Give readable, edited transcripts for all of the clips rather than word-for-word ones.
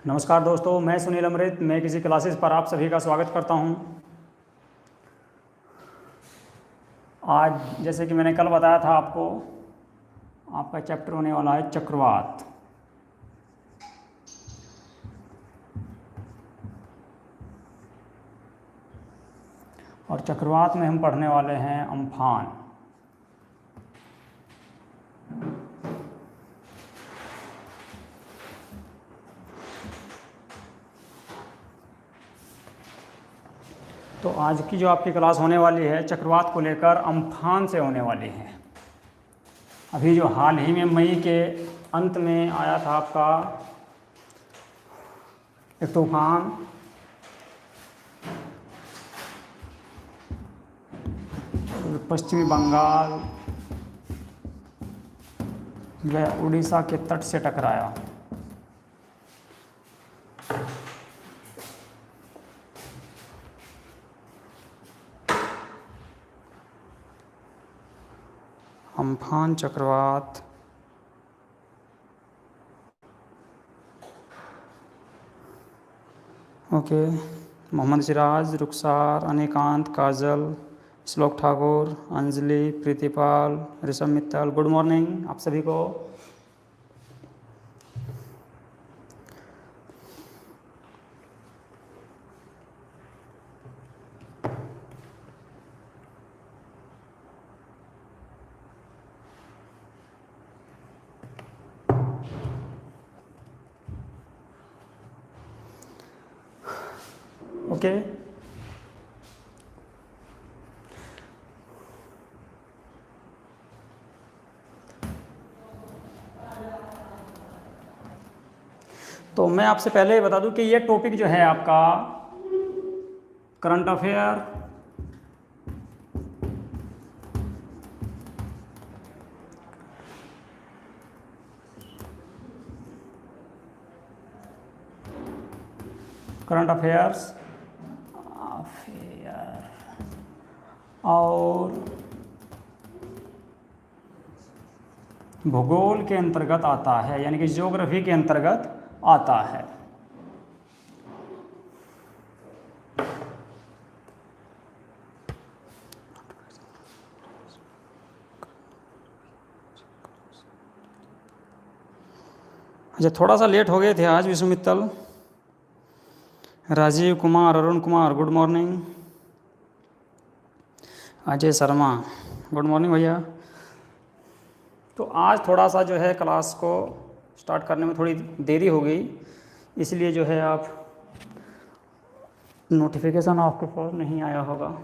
नमस्कार दोस्तों, मैं सुनील अमृत। मैं किसी क्लासेस पर आप सभी का स्वागत करता हूं। आज जैसे कि मैंने कल बताया था आपको, आपका चैप्टर होने वाला है चक्रवात। और चक्रवात में हम पढ़ने वाले हैं अम्फान। तो आज की जो आपकी क्लास होने वाली है चक्रवात को लेकर अम्फान से होने वाली है। अभी जो हाल ही में मई के अंत में आया था आपका एक तूफान, पश्चिमी बंगाल वह उड़ीसा के तट से टकराया। अम्फान चक्रवात ओके। मोहम्मद सिराज, रुखसार, अनिकांत, काजल, श्लोक ठाकुर, अंजलि, प्रीतिपाल, ऋषभ मित्तल, गुड मॉर्निंग आप सभी को। ओके, तो मैं आपसे पहले ही बता दूं कि ये टॉपिक जो है आपका करंट अफेयर, करंट अफेयर्स और भूगोल के अंतर्गत आता है, यानी कि ज्योग्राफी के अंतर्गत आता है। अच्छा, थोड़ा सा लेट हो गए थे आज। Vishnu Mittal, Rajiv Kumar, Arun Kumar, good morning. Ajay Sharma, good morning भैया। तो आज थोड़ा सा जो है क्लास को स्टार्ट करने में थोड़ी देरी हो गई, इसलिए जो है आप नोटिफिकेशन आपके पास नहीं आया होगा,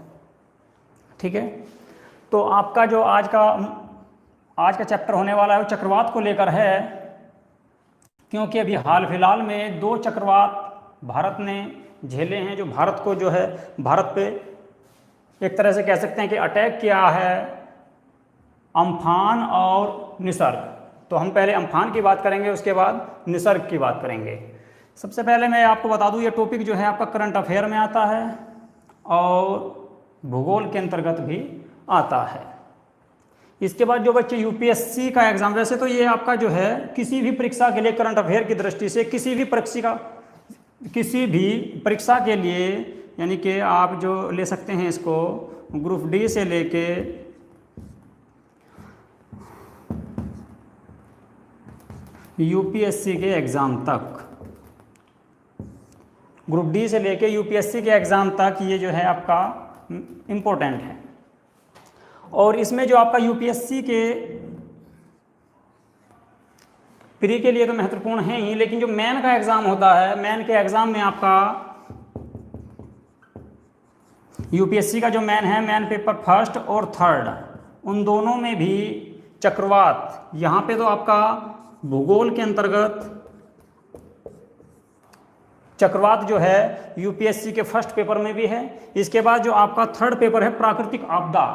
ठीक है। तो आपका जो आज का चैप्टर होने वाला है वो चक्रवात को लेकर है, क्योंकि अभी हाल फिलहाल में 2 चक्रवात भारत ने झेले हैं, जो भारत को जो है भारत पे एक तरह से कह सकते हैं कि अटैक किया है, अम्फान और निसर्ग। तो हम पहले अम्फान की बात करेंगे, उसके बाद निसर्ग की बात करेंगे। सबसे पहले मैं आपको बता दूं, ये टॉपिक जो है आपका करंट अफेयर में आता है और भूगोल के अंतर्गत भी आता है। इसके बाद जो बच्चे यूपीएससी का एग्जाम, वैसे तो ये आपका जो है किसी भी परीक्षा के लिए करंट अफेयर की दृष्टि से किसी भी परीक्षा के लिए, यानी कि आप जो ले सकते हैं इसको ग्रुप डी से लेके यूपीएससी के एग्ज़ाम तक, ग्रुप डी से लेके यूपीएससी के एग्ज़ाम तक ये जो है आपका इम्पोर्टेंट है। और इसमें जो आपका यूपीएससी के प्री के लिए तो महत्वपूर्ण है ही, लेकिन जो मेन का एग्ज़ाम होता है, मेन के एग्ज़ाम में आपका यूपीएससी का जो मेन है, मेन पेपर फर्स्ट और थर्ड, उन दोनों में भी चक्रवात, यहाँ पे तो आपका भूगोल के अंतर्गत चक्रवात जो है यूपीएससी के फर्स्ट पेपर में भी है। इसके बाद जो आपका थर्ड पेपर है प्राकृतिक आपदा,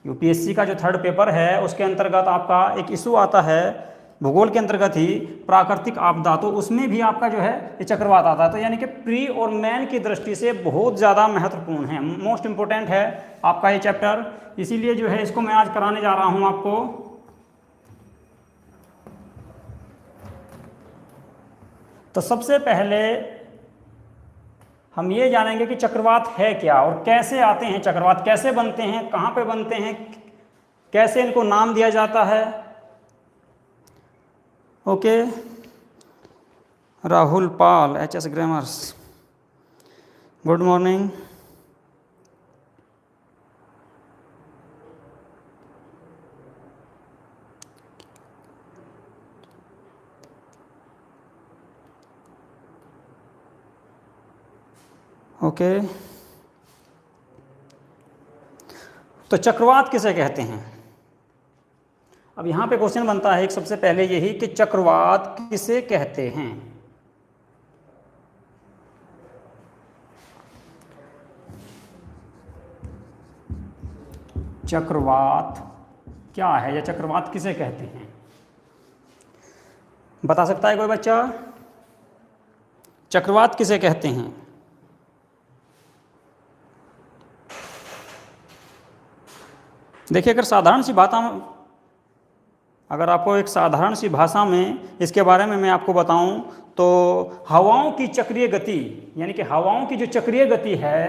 यूपीएससी का जो थर्ड पेपर है उसके अंतर्गत आपका एक इशू आता है भूगोल के अंतर्गत ही, प्राकृतिक आपदा, तो उसमें भी आपका जो है ये चक्रवात आता है। तो यानी कि प्री और मेन की दृष्टि से बहुत ज़्यादा महत्वपूर्ण है, मोस्ट इम्पोर्टेंट है आपका ये चैप्टर। इसीलिए जो है इसको मैं आज कराने जा रहा हूँ आपको। तो सबसे पहले हम ये जानेंगे कि चक्रवात है क्या और कैसे आते हैं चक्रवात, कैसे बनते हैं, कहाँ पे बनते हैं, कैसे इनको नाम दिया जाता है। ओके, राहुल पाल, HS grammars, good morning. Okay, तो चक्रवात किसे कहते हैं। अब यहाँ पे क्वेश्चन बनता है एक सबसे पहले यही कि चक्रवात किसे कहते हैं। चक्रवात क्या है या चक्रवात किसे कहते हैं, बता सकता है कोई बच्चा। चक्रवात किसे कहते हैं। देखिए, अगर आपको एक साधारण सी भाषा में इसके बारे में मैं आपको बताऊं तो हवाओं की चक्रीय गति, यानी कि हवाओं की जो चक्रीय गति है,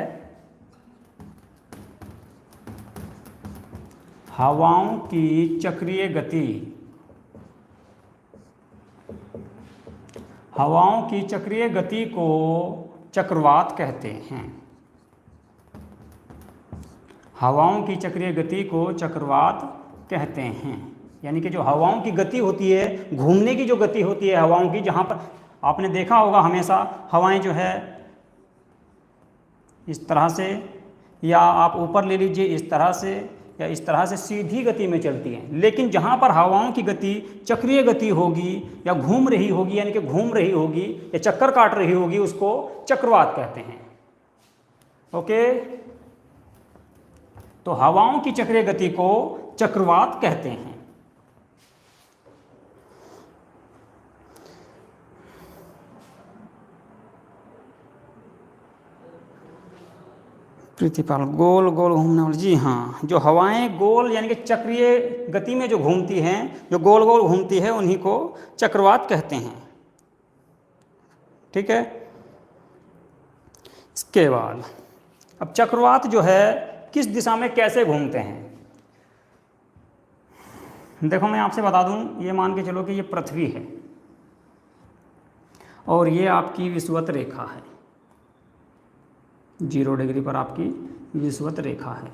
हवाओं की चक्रीय गति, हवाओं की चक्रीय गति को चक्रवात कहते हैं। हवाओं की चक्रीय गति को चक्रवात कहते हैं, यानी कि जो हवाओं की गति होती है, घूमने की जो गति होती है हवाओं की, जहाँ पर आपने देखा होगा हमेशा हवाएं जो है इस तरह से, या आप ऊपर ले लीजिए इस तरह से, या इस तरह से सीधी गति में चलती हैं। लेकिन जहाँ पर हवाओं की गति चक्रीय गति होगी या घूम रही होगी, यानी कि घूम रही होगी या चक्कर काट रही होगी, उसको चक्रवात कहते हैं। ओके, तो हवाओं की चक्रीय गति को चक्रवात कहते हैं। प्रीतिपाल, गोल गोल घूमने वाली, जी हाँ, जो हवाएं गोल यानी कि चक्रीय गति में जो घूमती हैं, जो गोल गोल घूमती है, उन्हीं को चक्रवात कहते हैं। ठीक है, इसके बाद अब चक्रवात जो है किस दिशा में कैसे घूमते हैं। देखो, मैं आपसे बता दूं, ये मान के चलो कि ये पृथ्वी है और ये आपकी विषुवत रेखा है, 0 डिग्री पर आपकी विषुवत रेखा है।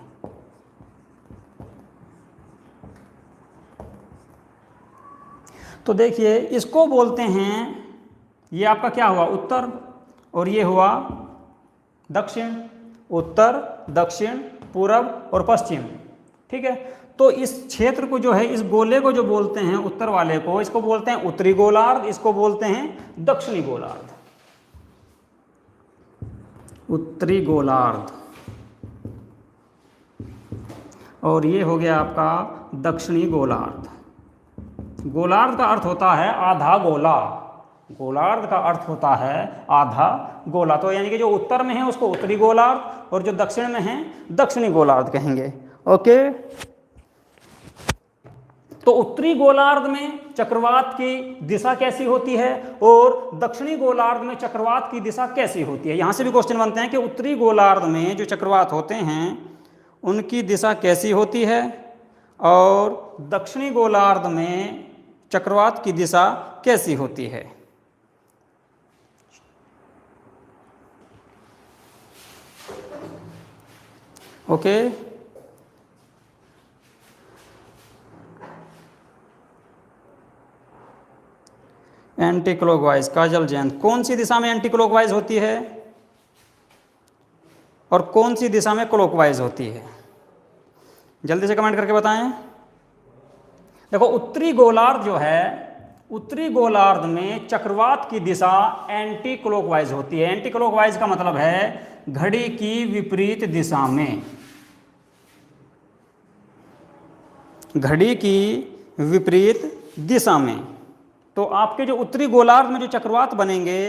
तो देखिए, इसको बोलते हैं, ये आपका क्या हुआ, उत्तर, और ये हुआ दक्षिण। उत्तर, दक्षिण, पूरब और पश्चिम। ठीक है, तो इस क्षेत्र को जो है, इस गोले को जो बोलते हैं, उत्तर वाले को, इसको बोलते हैं उत्तरी गोलार्ध, इसको बोलते हैं दक्षिणी गोलार्ध। उत्तरी गोलार्ध, और ये हो गया आपका दक्षिणी गोलार्ध। गोलार्ध का अर्थ होता है आधा गोला, गोलार्ध का अर्थ होता है आधा गोला। तो यानी कि जो उत्तर में है उसको उत्तरी गोलार्ध और जो दक्षिण में है दक्षिणी गोलार्ध कहेंगे। ओके, तो उत्तरी गोलार्ध में चक्रवात की दिशा कैसी होती है और दक्षिणी गोलार्ध में चक्रवात की दिशा कैसी होती है। यहां से भी क्वेश्चन बनते हैं कि उत्तरी गोलार्ध में जो चक्रवात होते हैं उनकी दिशा कैसी होती है और दक्षिणी गोलार्ध में चक्रवात की दिशा कैसी होती है। ओके, एंटी क्लॉकवाइज, काजल जैन, कौन सी दिशा में एंटी क्लॉकवाइज होती है और कौन सी दिशा में क्लॉकवाइज होती है, जल्दी से कमेंट करके बताएं। देखो, उत्तरी गोलार्ध जो है, उत्तरी गोलार्ध में चक्रवात की दिशा एंटी क्लॉकवाइज होती है। एंटी क्लॉकवाइज का मतलब है घड़ी की विपरीत दिशा में, घड़ी की विपरीत दिशा में। तो आपके जो उत्तरी गोलार्ध में जो चक्रवात बनेंगे,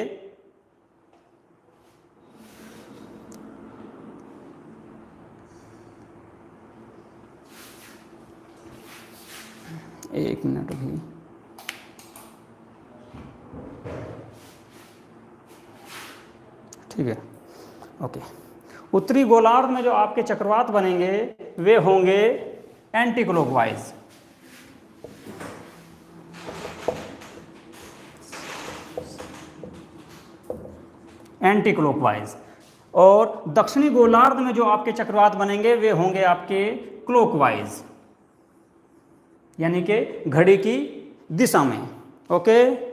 एक मिनट भी, ठीक है, ओके। उत्तरी गोलार्ध में जो आपके चक्रवात बनेंगे वे होंगे एंटी क्लॉकवाइज, एंटी क्लॉकवाइज, और दक्षिणी गोलार्ध में जो आपके चक्रवात बनेंगे वे होंगे आपके क्लॉकवाइज, यानी कि घड़ी की दिशा में। ओके,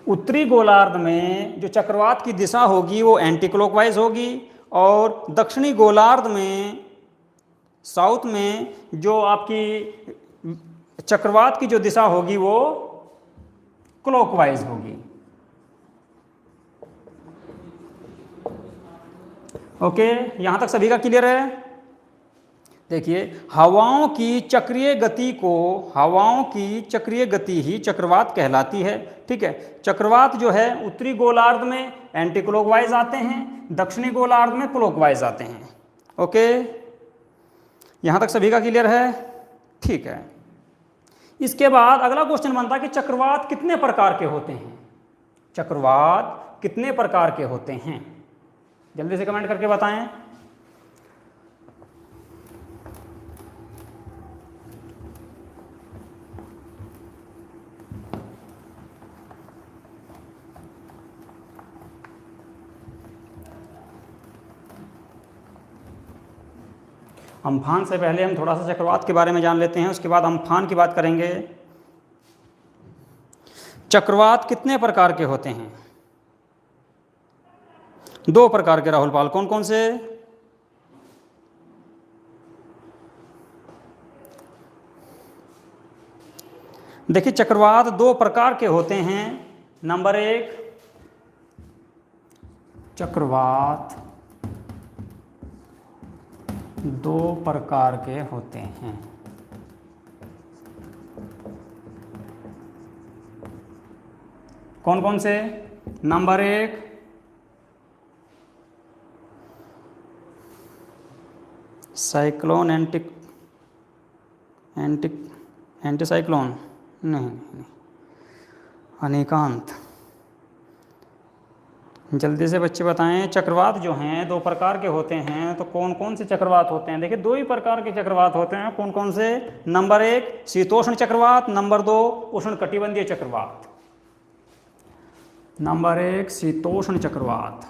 उत्तरी गोलार्ध में जो चक्रवात की दिशा होगी वो एंटी क्लॉकवाइज होगी, और दक्षिणी गोलार्ध में, साउथ में जो आपकी चक्रवात की जो दिशा होगी वो क्लॉकवाइज होगी। ओके, यहां तक सभी का क्लियर है? देखिए, हवाओं की चक्रीय गति ही चक्रवात कहलाती है। ठीक है, चक्रवात जो है उत्तरी गोलार्ध में एंटी क्लॉकवाइज आते हैं, दक्षिणी गोलार्ध में क्लॉकवाइज आते हैं। ओके, यहां तक सभी का क्लियर है? ठीक है। इसके बाद अगला क्वेश्चन बनता है कि चक्रवात कितने प्रकार के होते हैं? चक्रवात कितने प्रकार के होते हैं? जल्दी से कमेंट करके बताएं। अम्फान से पहले हम थोड़ा सा चक्रवात के बारे में जान लेते हैं, उसके बाद अम्फान की बात करेंगे। चक्रवात कितने प्रकार के होते हैं? 2 प्रकार के। राहुल पाल, कौन कौन से? देखिए, चक्रवात 2 प्रकार के होते हैं। नंबर 1, चक्रवात 2 प्रकार के होते हैं। कौन कौन से? नंबर 1, साइक्लोन एंटीसाइक्लोन नहीं, अनेकांत। जल्दी से बच्चे बताएं, चक्रवात जो हैं 2 प्रकार के होते हैं, तो कौन कौन से चक्रवात होते हैं? देखिए, 2 ही प्रकार के चक्रवात होते हैं। कौन कौन से? नंबर 1, शीतोष्ण चक्रवात। नंबर 2, उष्णकटिबंधीय चक्रवात। नंबर 1, शीतोष्ण चक्रवात।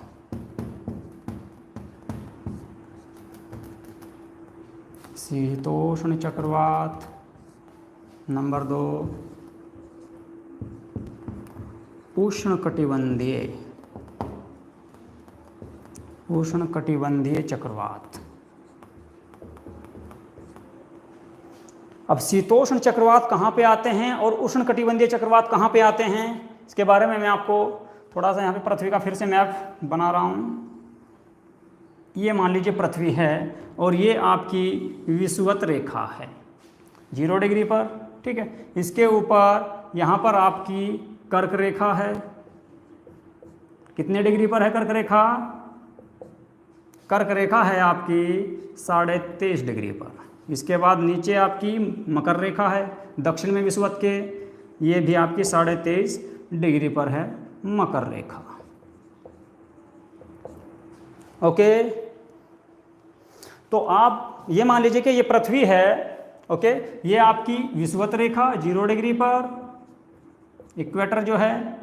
शीतोष्ण चक्रवात। नंबर 2, उष्णकटिबंधीय चक्रवात। अब शीतोष्ण चक्रवात कहाँ पे आते हैं और उष्णकटिबंधीय चक्रवात कहाँ पे आते हैं, इसके बारे में मैं आपको थोड़ा सा यहाँ पे पृथ्वी का फिर से मैप बना रहा हूँ। ये मान लीजिए पृथ्वी है और ये आपकी विषुवत रेखा है 0 डिग्री पर। ठीक है, इसके ऊपर यहाँ पर आपकी कर्क रेखा है। कितने डिग्री पर है कर्क रेखा? कर्क रेखा है आपकी 23.5 डिग्री पर। इसके बाद नीचे आपकी मकर रेखा है दक्षिण में विषुवत के, ये भी आपकी 23.5 डिग्री पर है मकर रेखा। ओके, तो आप ये मान लीजिए कि ये पृथ्वी है। ओके, ये आपकी विषुवत रेखा 0 डिग्री पर, इक्वेटर जो है,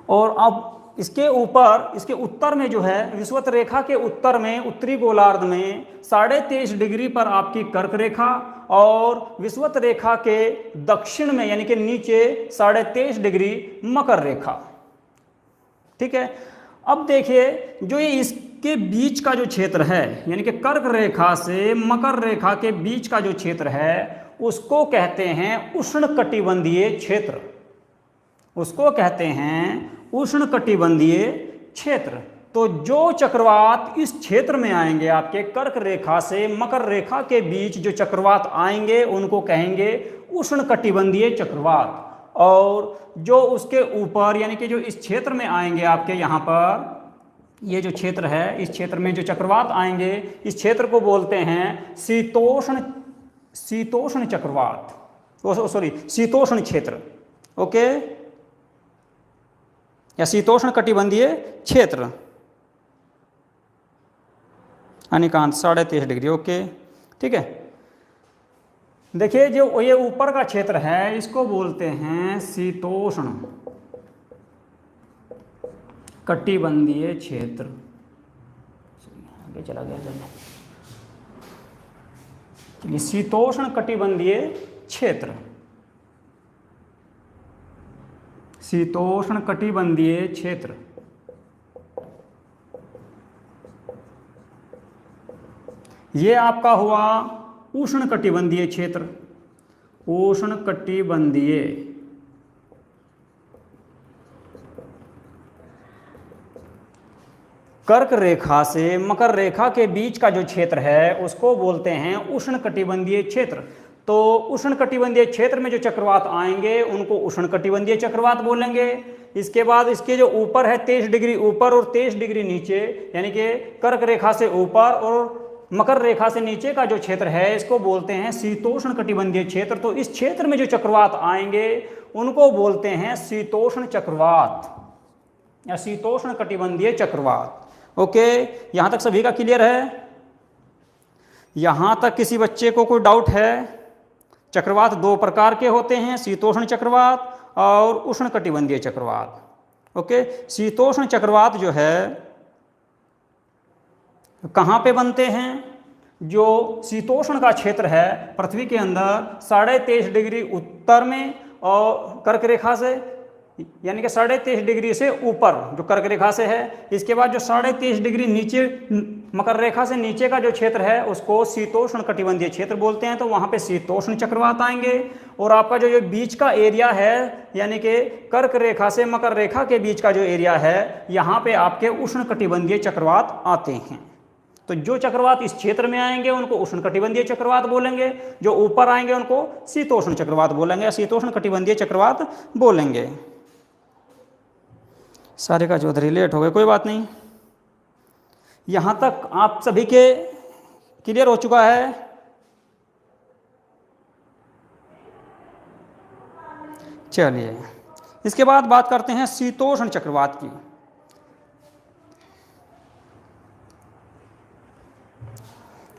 और अब इसके ऊपर, इसके उत्तर में जो है, विषुवत रेखा के उत्तर में उत्तरी गोलार्ध में 23.5 डिग्री पर आपकी कर्क रेखा, और विषुवत रेखा के दक्षिण में यानी कि नीचे 23.5 डिग्री मकर रेखा। ठीक है, अब देखिए, जो ये इसके बीच का जो क्षेत्र है, यानी कि कर्क रेखा से मकर रेखा के बीच का जो क्षेत्र है, उसको कहते हैं उष्णकटिबंधीय क्षेत्र। उसको कहते हैं उष्णकटिबंधीय क्षेत्र। तो जो चक्रवात इस क्षेत्र में आएंगे, आपके कर्क रेखा से मकर रेखा के बीच जो चक्रवात आएंगे, उनको कहेंगे उष्णकटिबंधीय चक्रवात। और जो उसके ऊपर यानी कि जो इस क्षेत्र में आएंगे, आपके यहाँ पर ये जो क्षेत्र है, इस क्षेत्र में जो चक्रवात आएंगे, इस क्षेत्र को बोलते हैं शीतोष्ण चक्रवात। सॉरी शीतोष्ण क्षेत्र, ओके, या शीतोष्ण कटिबंधीय क्षेत्र, अनिकांत 23.5 डिग्री, ओके, ठीक है। देखिए जो ये ऊपर का क्षेत्र है इसको बोलते हैं शीतोष्ण कटिबंधीय क्षेत्र। आगे चला गया चलिए, शीतोष्ण कटिबंधीय क्षेत्र, शीतोष्ण कटिबंधीय क्षेत्र। ये आपका हुआ उष्ण कटिबंधीय क्षेत्र, उष्ण कटिबंधीय। कर्क रेखा से मकर रेखा के बीच का जो क्षेत्र है उसको बोलते हैं उष्ण कटिबंधीय क्षेत्र। तो उष्ण कटिबंधीय क्षेत्र में जो चक्रवात आएंगे उनको उष्ण कटिबंधीय चक्रवात बोलेंगे। इसके बाद इसके जो ऊपर है 23 डिग्री ऊपर और 23 डिग्री नीचे, यानी कि कर्क रेखा से ऊपर और मकर रेखा से नीचे का जो क्षेत्र है इसको बोलते हैं शीतोष्ण कटिबंधीय क्षेत्र। तो इस क्षेत्र में जो चक्रवात आएंगे उनको बोलते हैं शीतोष्ण चक्रवात या शीतोष्ण कटिबंधीय चक्रवात। ओके, यहां तक सभी का क्लियर है? यहां तक किसी बच्चे को कोई डाउट है? चक्रवात दो प्रकार के होते हैं, शीतोष्ण चक्रवात और उष्ण कटिबंधीय चक्रवात। ओके, शीतोष्ण चक्रवात जो है कहाँ पे बनते हैं? जो शीतोष्ण का क्षेत्र है पृथ्वी के अंदर 23.5 डिग्री उत्तर में और कर्क रेखा से, यानी कि 23.5 डिग्री से ऊपर जो कर्क रेखा से है, इसके बाद जो 23.5 डिग्री नीचे मकर रेखा से नीचे का जो क्षेत्र है उसको शीतोष्ण कटिबंधीय क्षेत्र बोलते हैं। तो वहाँ पे शीतोष्ण चक्रवात आएंगे। और आपका जो ये बीच का एरिया है, यानी कि कर्क रेखा से मकर रेखा के बीच का जो एरिया है, यहाँ पे आपके उष्ण कटिबंधीय चक्रवात आते हैं। तो जो चक्रवात इस क्षेत्र में आएंगे उनको उष्ण कटिबंधीय चक्रवात बोलेंगे, जो ऊपर आएंगे उनको शीतोष्ण चक्रवात बोलेंगे या शीतोष्ण कटिबंधीय चक्रवात बोलेंगे। सारे का चौधरी लेट हो गए, कोई बात नहीं। यहां तक आप सभी के क्लियर हो चुका है? चलिए, इसके बाद बात करते हैं शीतोष्ण चक्रवात की।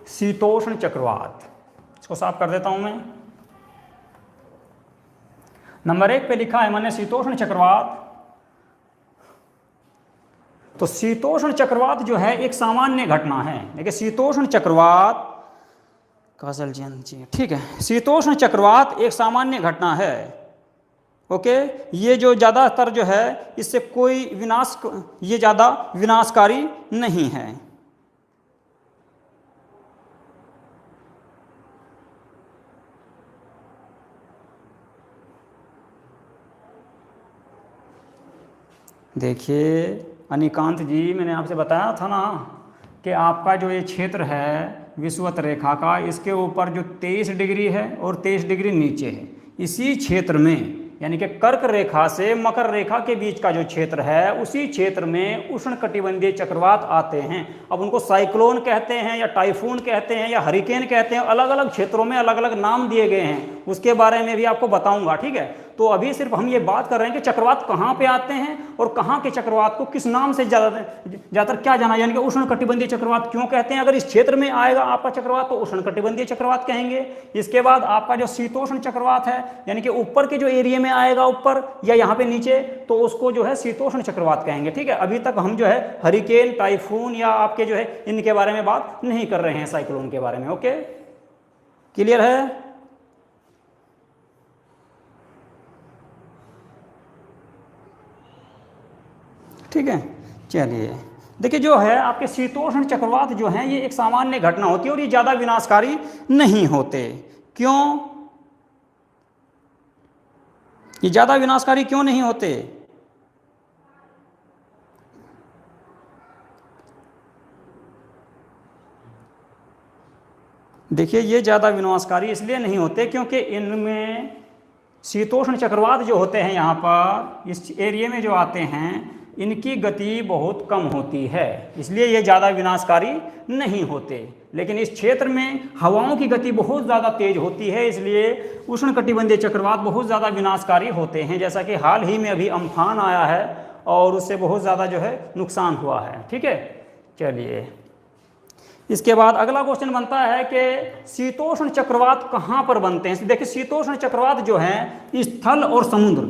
शीतोष्ण चक्रवात, इसको साफ कर देता हूं मैं। नंबर 1 पे लिखा है मैंने शीतोष्ण चक्रवात। तो शीतोष्ण चक्रवात जो है एक सामान्य घटना है। देखिए शीतोष्ण चक्रवात, काजल जी, ठीक है, शीतोष्ण चक्रवात एक सामान्य घटना है। ओके, ये जो ज़्यादातर जो है इससे कोई ये ज़्यादा विनाशकारी नहीं है। देखिए अनिकांत जी, मैंने आपसे बताया था ना कि आपका जो ये क्षेत्र है विषुवत रेखा का, इसके ऊपर जो 23 डिग्री है और 23 डिग्री नीचे है, इसी क्षेत्र में यानी कि कर्क रेखा से मकर रेखा के बीच का जो क्षेत्र है उसी क्षेत्र में उष्ण कटिबंधीय चक्रवात आते हैं। अब उनको साइक्लोन कहते हैं या टाइफून कहते हैं या हरिकेन कहते हैं, अलग अलग क्षेत्रों में अलग अलग नाम दिए गए हैं, उसके बारे में भी आपको बताऊंगा, ठीक है। तो अभी सिर्फ हम ये बात कर रहे हैं कि चक्रवात कहाँ पे आते हैं और कहाँ के चक्रवात को किस नाम से ज़्यादातर क्या जाना, यानी कि उष्ण कटिबंधीय चक्रवात क्यों कहते हैं। अगर इस क्षेत्र में आएगा आपका चक्रवात तो उष्ण कटिबंधीय चक्रवात कहेंगे। इसके बाद आपका जो शीतोष्ण चक्रवात है, यानी कि ऊपर के जो एरिया में आएगा ऊपर या यहाँ पे नीचे, तो उसको जो है शीतोष्ण चक्रवात कहेंगे, ठीक है। अभी तक हम जो है हरिकेन, टाइफून या आपके जो है इनके बारे में बात नहीं कर रहे हैं, साइक्लोन के बारे में। ओके, क्लियर है? ठीक है, चलिए देखिए, जो है आपके शीतोष्ण चक्रवात जो हैं ये एक सामान्य घटना होती है और ये ज़्यादा विनाशकारी नहीं होते। क्यों? ये ज़्यादा विनाशकारी क्यों नहीं होते? देखिए, ये ज़्यादा विनाशकारी इसलिए नहीं होते क्योंकि इनमें शीतोष्ण चक्रवात जो होते हैं यहाँ पर इस एरिया में जो आते हैं, इनकी गति बहुत कम होती है, इसलिए ये ज़्यादा विनाशकारी नहीं होते। लेकिन इस क्षेत्र में हवाओं की गति बहुत ज़्यादा तेज होती है, इसलिए उष्णकटिबंधीय चक्रवात बहुत ज़्यादा विनाशकारी होते हैं। जैसा कि हाल ही में अभी अम्फान आया है और उससे बहुत ज़्यादा जो है नुकसान हुआ है। ठीक है, चलिए इसके बाद अगला क्वेश्चन बनता है कि शीतोष्ण चक्रवात कहाँ पर बनते हैं। देखिए शीतोष्ण चक्रवात जो हैं स्थल और समुद्र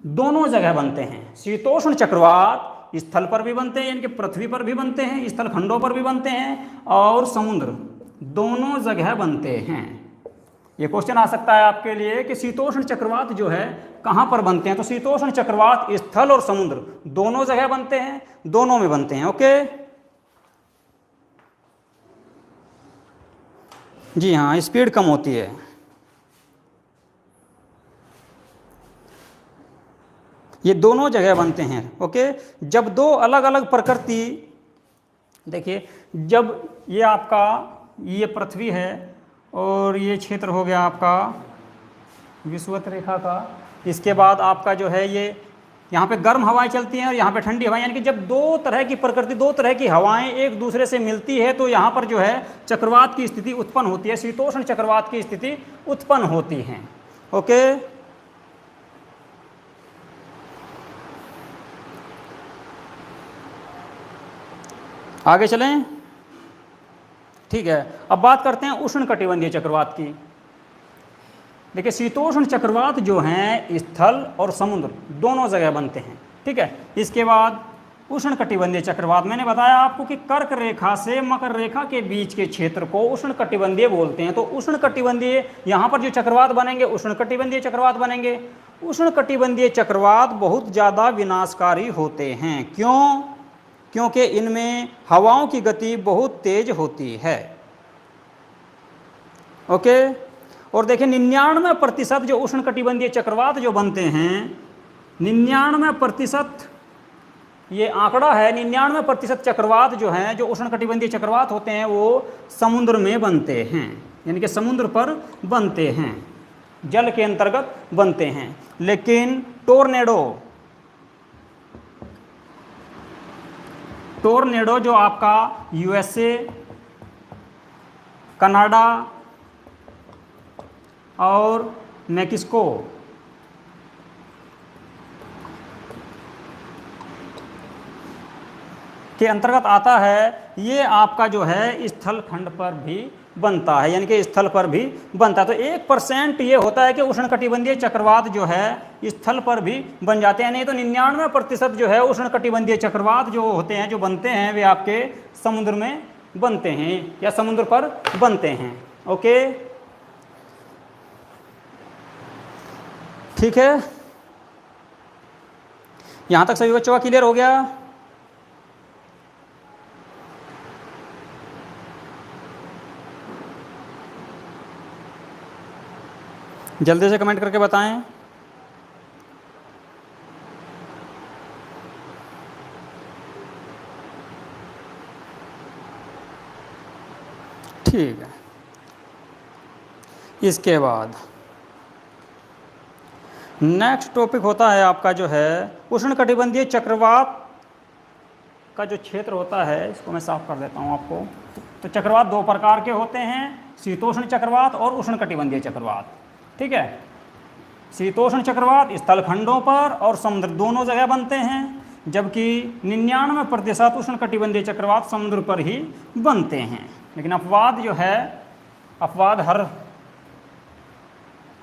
दोनों जगह बनते हैं। शीतोष्ण चक्रवात स्थल पर भी बनते हैं, यानी कि पृथ्वी पर भी बनते हैं, स्थल खंडों पर भी बनते हैं, और समुद्र दोनों जगह बनते हैं। ये क्वेश्चन आ सकता है आपके लिए कि शीतोष्ण चक्रवात जो है कहाँ पर बनते हैं। तो शीतोष्ण चक्रवात स्थल और समुद्र दोनों जगह बनते हैं, दोनों में बनते हैं। ओके जी हाँ, स्पीड कम होती है। ये दोनों जगह बनते हैं। ओके, जब दो अलग अलग प्रकृति, देखिए जब ये आपका ये पृथ्वी है और ये क्षेत्र हो गया आपका विषुवत रेखा का, इसके बाद आपका जो है ये यहाँ पे गर्म हवाएं चलती हैं और यहाँ पे ठंडी हवाएं, यानी कि जब दो तरह की प्रकृति, दो तरह की हवाएं एक दूसरे से मिलती है तो यहाँ पर जो है चक्रवात की स्थिति उत्पन्न होती है, शीतोष्ण चक्रवात की स्थिति उत्पन्न होती है। ओके, आगे चलें। ठीक है, अब बात करते हैं उष्णकटिबंधीय चक्रवात की। देखिए शीतोष्ण चक्रवात जो हैं स्थल और समुद्र दोनों जगह बनते हैं। ठीक है, इसके बाद उष्णकटिबंधीय चक्रवात, मैंने बताया आपको कि कर्क रेखा से मकर रेखा के बीच के क्षेत्र को उष्णकटिबंधीय बोलते हैं। तो उष्णकटिबंधीय यहाँ पर जो चक्रवात बनेंगे उष्णकटिबंधीय चक्रवात बनेंगे। उष्णकटिबंधीय चक्रवात बहुत ज़्यादा विनाशकारी होते हैं। क्यों? क्योंकि इनमें हवाओं की गति बहुत तेज होती है। ओके, और देखिए 99% जो उष्णकटिबंधीय चक्रवात जो बनते हैं, 99% ये आंकड़ा है, 99% चक्रवात जो हैं, जो उष्णकटिबंधीय चक्रवात होते हैं वो समुद्र में बनते हैं, यानी कि समुद्र पर बनते हैं, जल के अंतर्गत बनते हैं। लेकिन टोर्नेडो जो आपका यूएसए, कनाडा और मैक्सिको के अंतर्गत आता है, ये आपका जो है स्थल खंड पर भी बनता है, यानी कि स्थल पर भी बनता है। तो 1% ये होता है कि उष्णकटिबंधीय चक्रवात जो है स्थल पर भी बन जाते हैं, नहीं तो 99% जो है उष्णकटिबंधीय चक्रवात जो होते हैं, जो बनते हैं, वे आपके समुद्र में बनते हैं या समुद्र पर बनते हैं। ओके, ठीक है, यहां तक सभी बच्चों का क्लियर हो गया? जल्दी से कमेंट करके बताएं। ठीक है, इसके बाद नेक्स्ट टॉपिक होता है आपका जो है उष्णकटिबंधीय चक्रवात का जो क्षेत्र होता है, इसको मैं साफ कर देता हूँ आपको। तो चक्रवात दो प्रकार के होते हैं, शीतोष्ण चक्रवात और उष्णकटिबंधीय चक्रवात। ठीक है, शीतोष्ण चक्रवात स्थल खंडों पर और समुद्र दोनों जगह बनते हैं, जबकि 99% उष्णकटिबंधीय चक्रवात समुद्र पर ही बनते हैं। लेकिन अपवाद जो है, अपवाद हर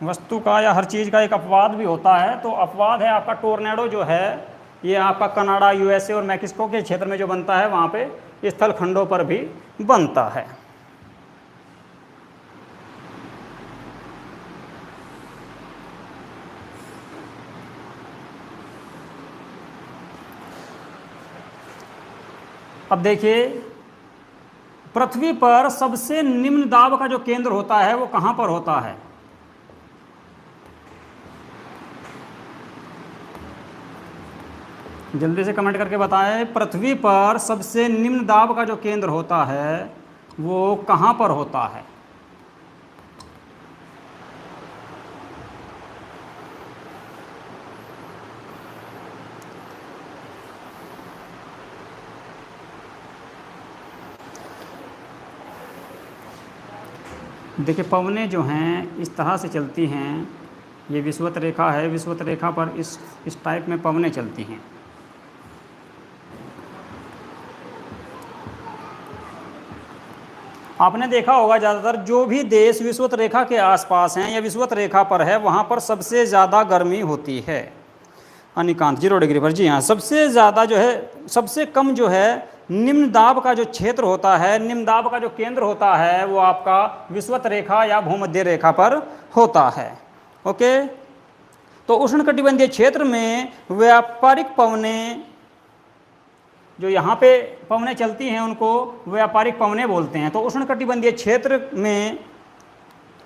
वस्तु का या हर चीज़ का एक अपवाद भी होता है। तो अपवाद है आपका टोर्नेडो जो है, ये आपका कनाडा, यूएसए और मैक्सिको के क्षेत्र में जो बनता है, वहाँ पे स्थल खंडों पर भी बनता है। अब देखिए पृथ्वी पर सबसे निम्न दाब का जो केंद्र होता है वो कहाँ पर होता है? जल्दी से कमेंट करके बताएं, पृथ्वी पर सबसे निम्न दाब का जो केंद्र होता है वो कहाँ पर होता है? देखिए पवनें जो हैं इस तरह से चलती हैं, ये विषुवत रेखा है, विषुवत रेखा पर इस टाइप में पवनें चलती हैं। आपने देखा होगा ज़्यादातर जो भी देश विषुवत रेखा के आसपास हैं या विषुवत रेखा पर है वहाँ पर सबसे ज़्यादा गर्मी होती है। अनिकांत 0 डिग्री पर, जी हाँ, सबसे ज़्यादा जो है, सबसे कम जो है निम्न दाब का जो क्षेत्र होता है, निम्न दाब का जो केंद्र होता है वो आपका विषुवत रेखा या भूमध्य रेखा पर होता है। ओके, तो उष्णकटिबंधीय क्षेत्र में व्यापारिक पवनें, जो यहाँ पे पवनें चलती हैं उनको व्यापारिक पवनें बोलते हैं। तो उष्णकटिबंधीय क्षेत्र में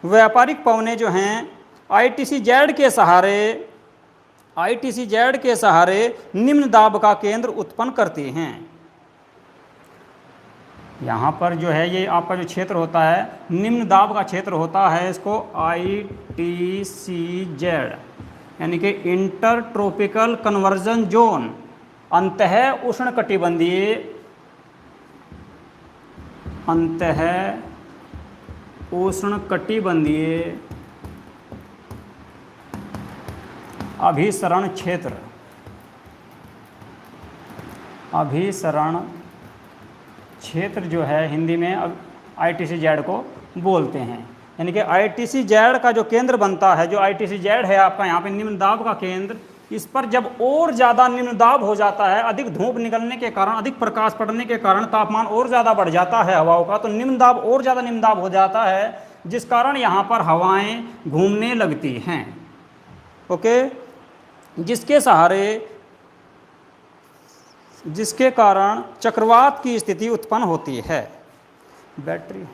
व्यापारिक पवनें जो हैं ITC-Z के सहारे निम्न दाब का केंद्र उत्पन्न करती हैं। यहाँ पर जो है ये आपका जो क्षेत्र होता है निम्न दाब का क्षेत्र होता है, इसको ITC-Z यानी कि इंटर ट्रॉपिकल कन्वर्जन जोन, अंतः उष्णकटिबंधीय अभिसरण क्षेत्र, अभिसरण क्षेत्र जो है हिंदी में अब ITC-Z को बोलते हैं। यानी कि ITC-Z का जो केंद्र बनता है, जो ITC-Z है आपका यहाँ पे निम्न दाब का केंद्र, इस पर जब और ज़्यादा निम्न दाब हो जाता है, अधिक धूप निकलने के कारण, अधिक प्रकाश पड़ने के कारण तापमान और ज़्यादा बढ़ जाता है हवाओं का, तो निम्न दाब और ज़्यादा निम्न दाब हो जाता है, जिस कारण यहाँ पर हवाएं घूमने लगती हैं। ओके, जिसके कारण चक्रवात की स्थिति उत्पन्न होती है। बैटरी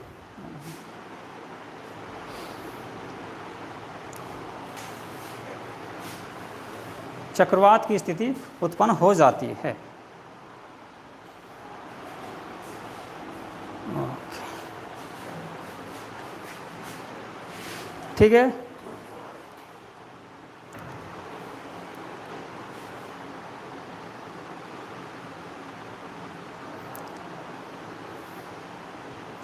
चक्रवात की स्थिति उत्पन्न हो जाती है। ठीक है,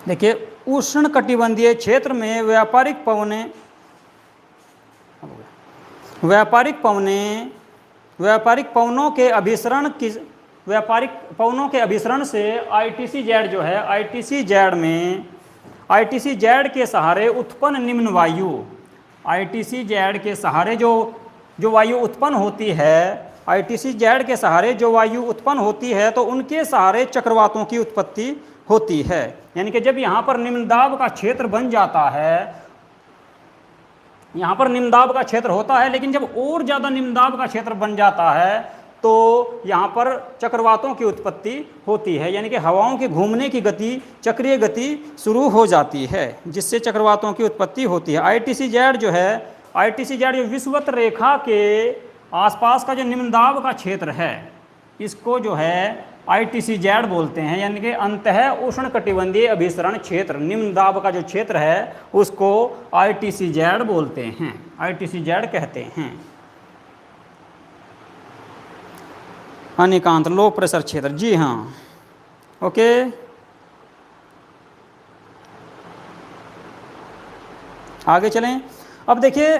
देखिए उष्णकटिबंधीय क्षेत्र में व्यापारिक पवनों के अभिसरण से ITC-Z जो है, ITC-Z के सहारे उत्पन्न निम्न वायु, ITC-Z के सहारे जो वायु उत्पन्न होती है, ITC-Z के सहारे जो वायु उत्पन्न होती है, तो उनके सहारे चक्रवातों की उत्पत्ति होती है। यानी कि जब यहाँ पर निम्न दाब का क्षेत्र बन जाता है, यहाँ पर निम्न दाब का क्षेत्र होता है, लेकिन जब और ज़्यादा निम्न दाब का क्षेत्र बन जाता है तो यहाँ पर चक्रवातों की उत्पत्ति होती है। यानी कि हवाओं के घूमने की गति, चक्रीय गति शुरू हो जाती है, जिससे चक्रवातों की उत्पत्ति होती है। ITC-Z जो है, ITC-Z जो विषुवत रेखा के आसपास का जो निम्न दाब का क्षेत्र है, इसको जो है ITC-Z बोलते हैं। यानी कि अंतः उष्णकटिबंधीय अभिसरण क्षेत्र, निम्न दाब का जो क्षेत्र है उसको ITC-Z बोलते हैं, ITC-Z कहते हैं। अनिकांत लो प्रेशर क्षेत्र, जी हाँ, ओके। आगे चलें। अब देखिए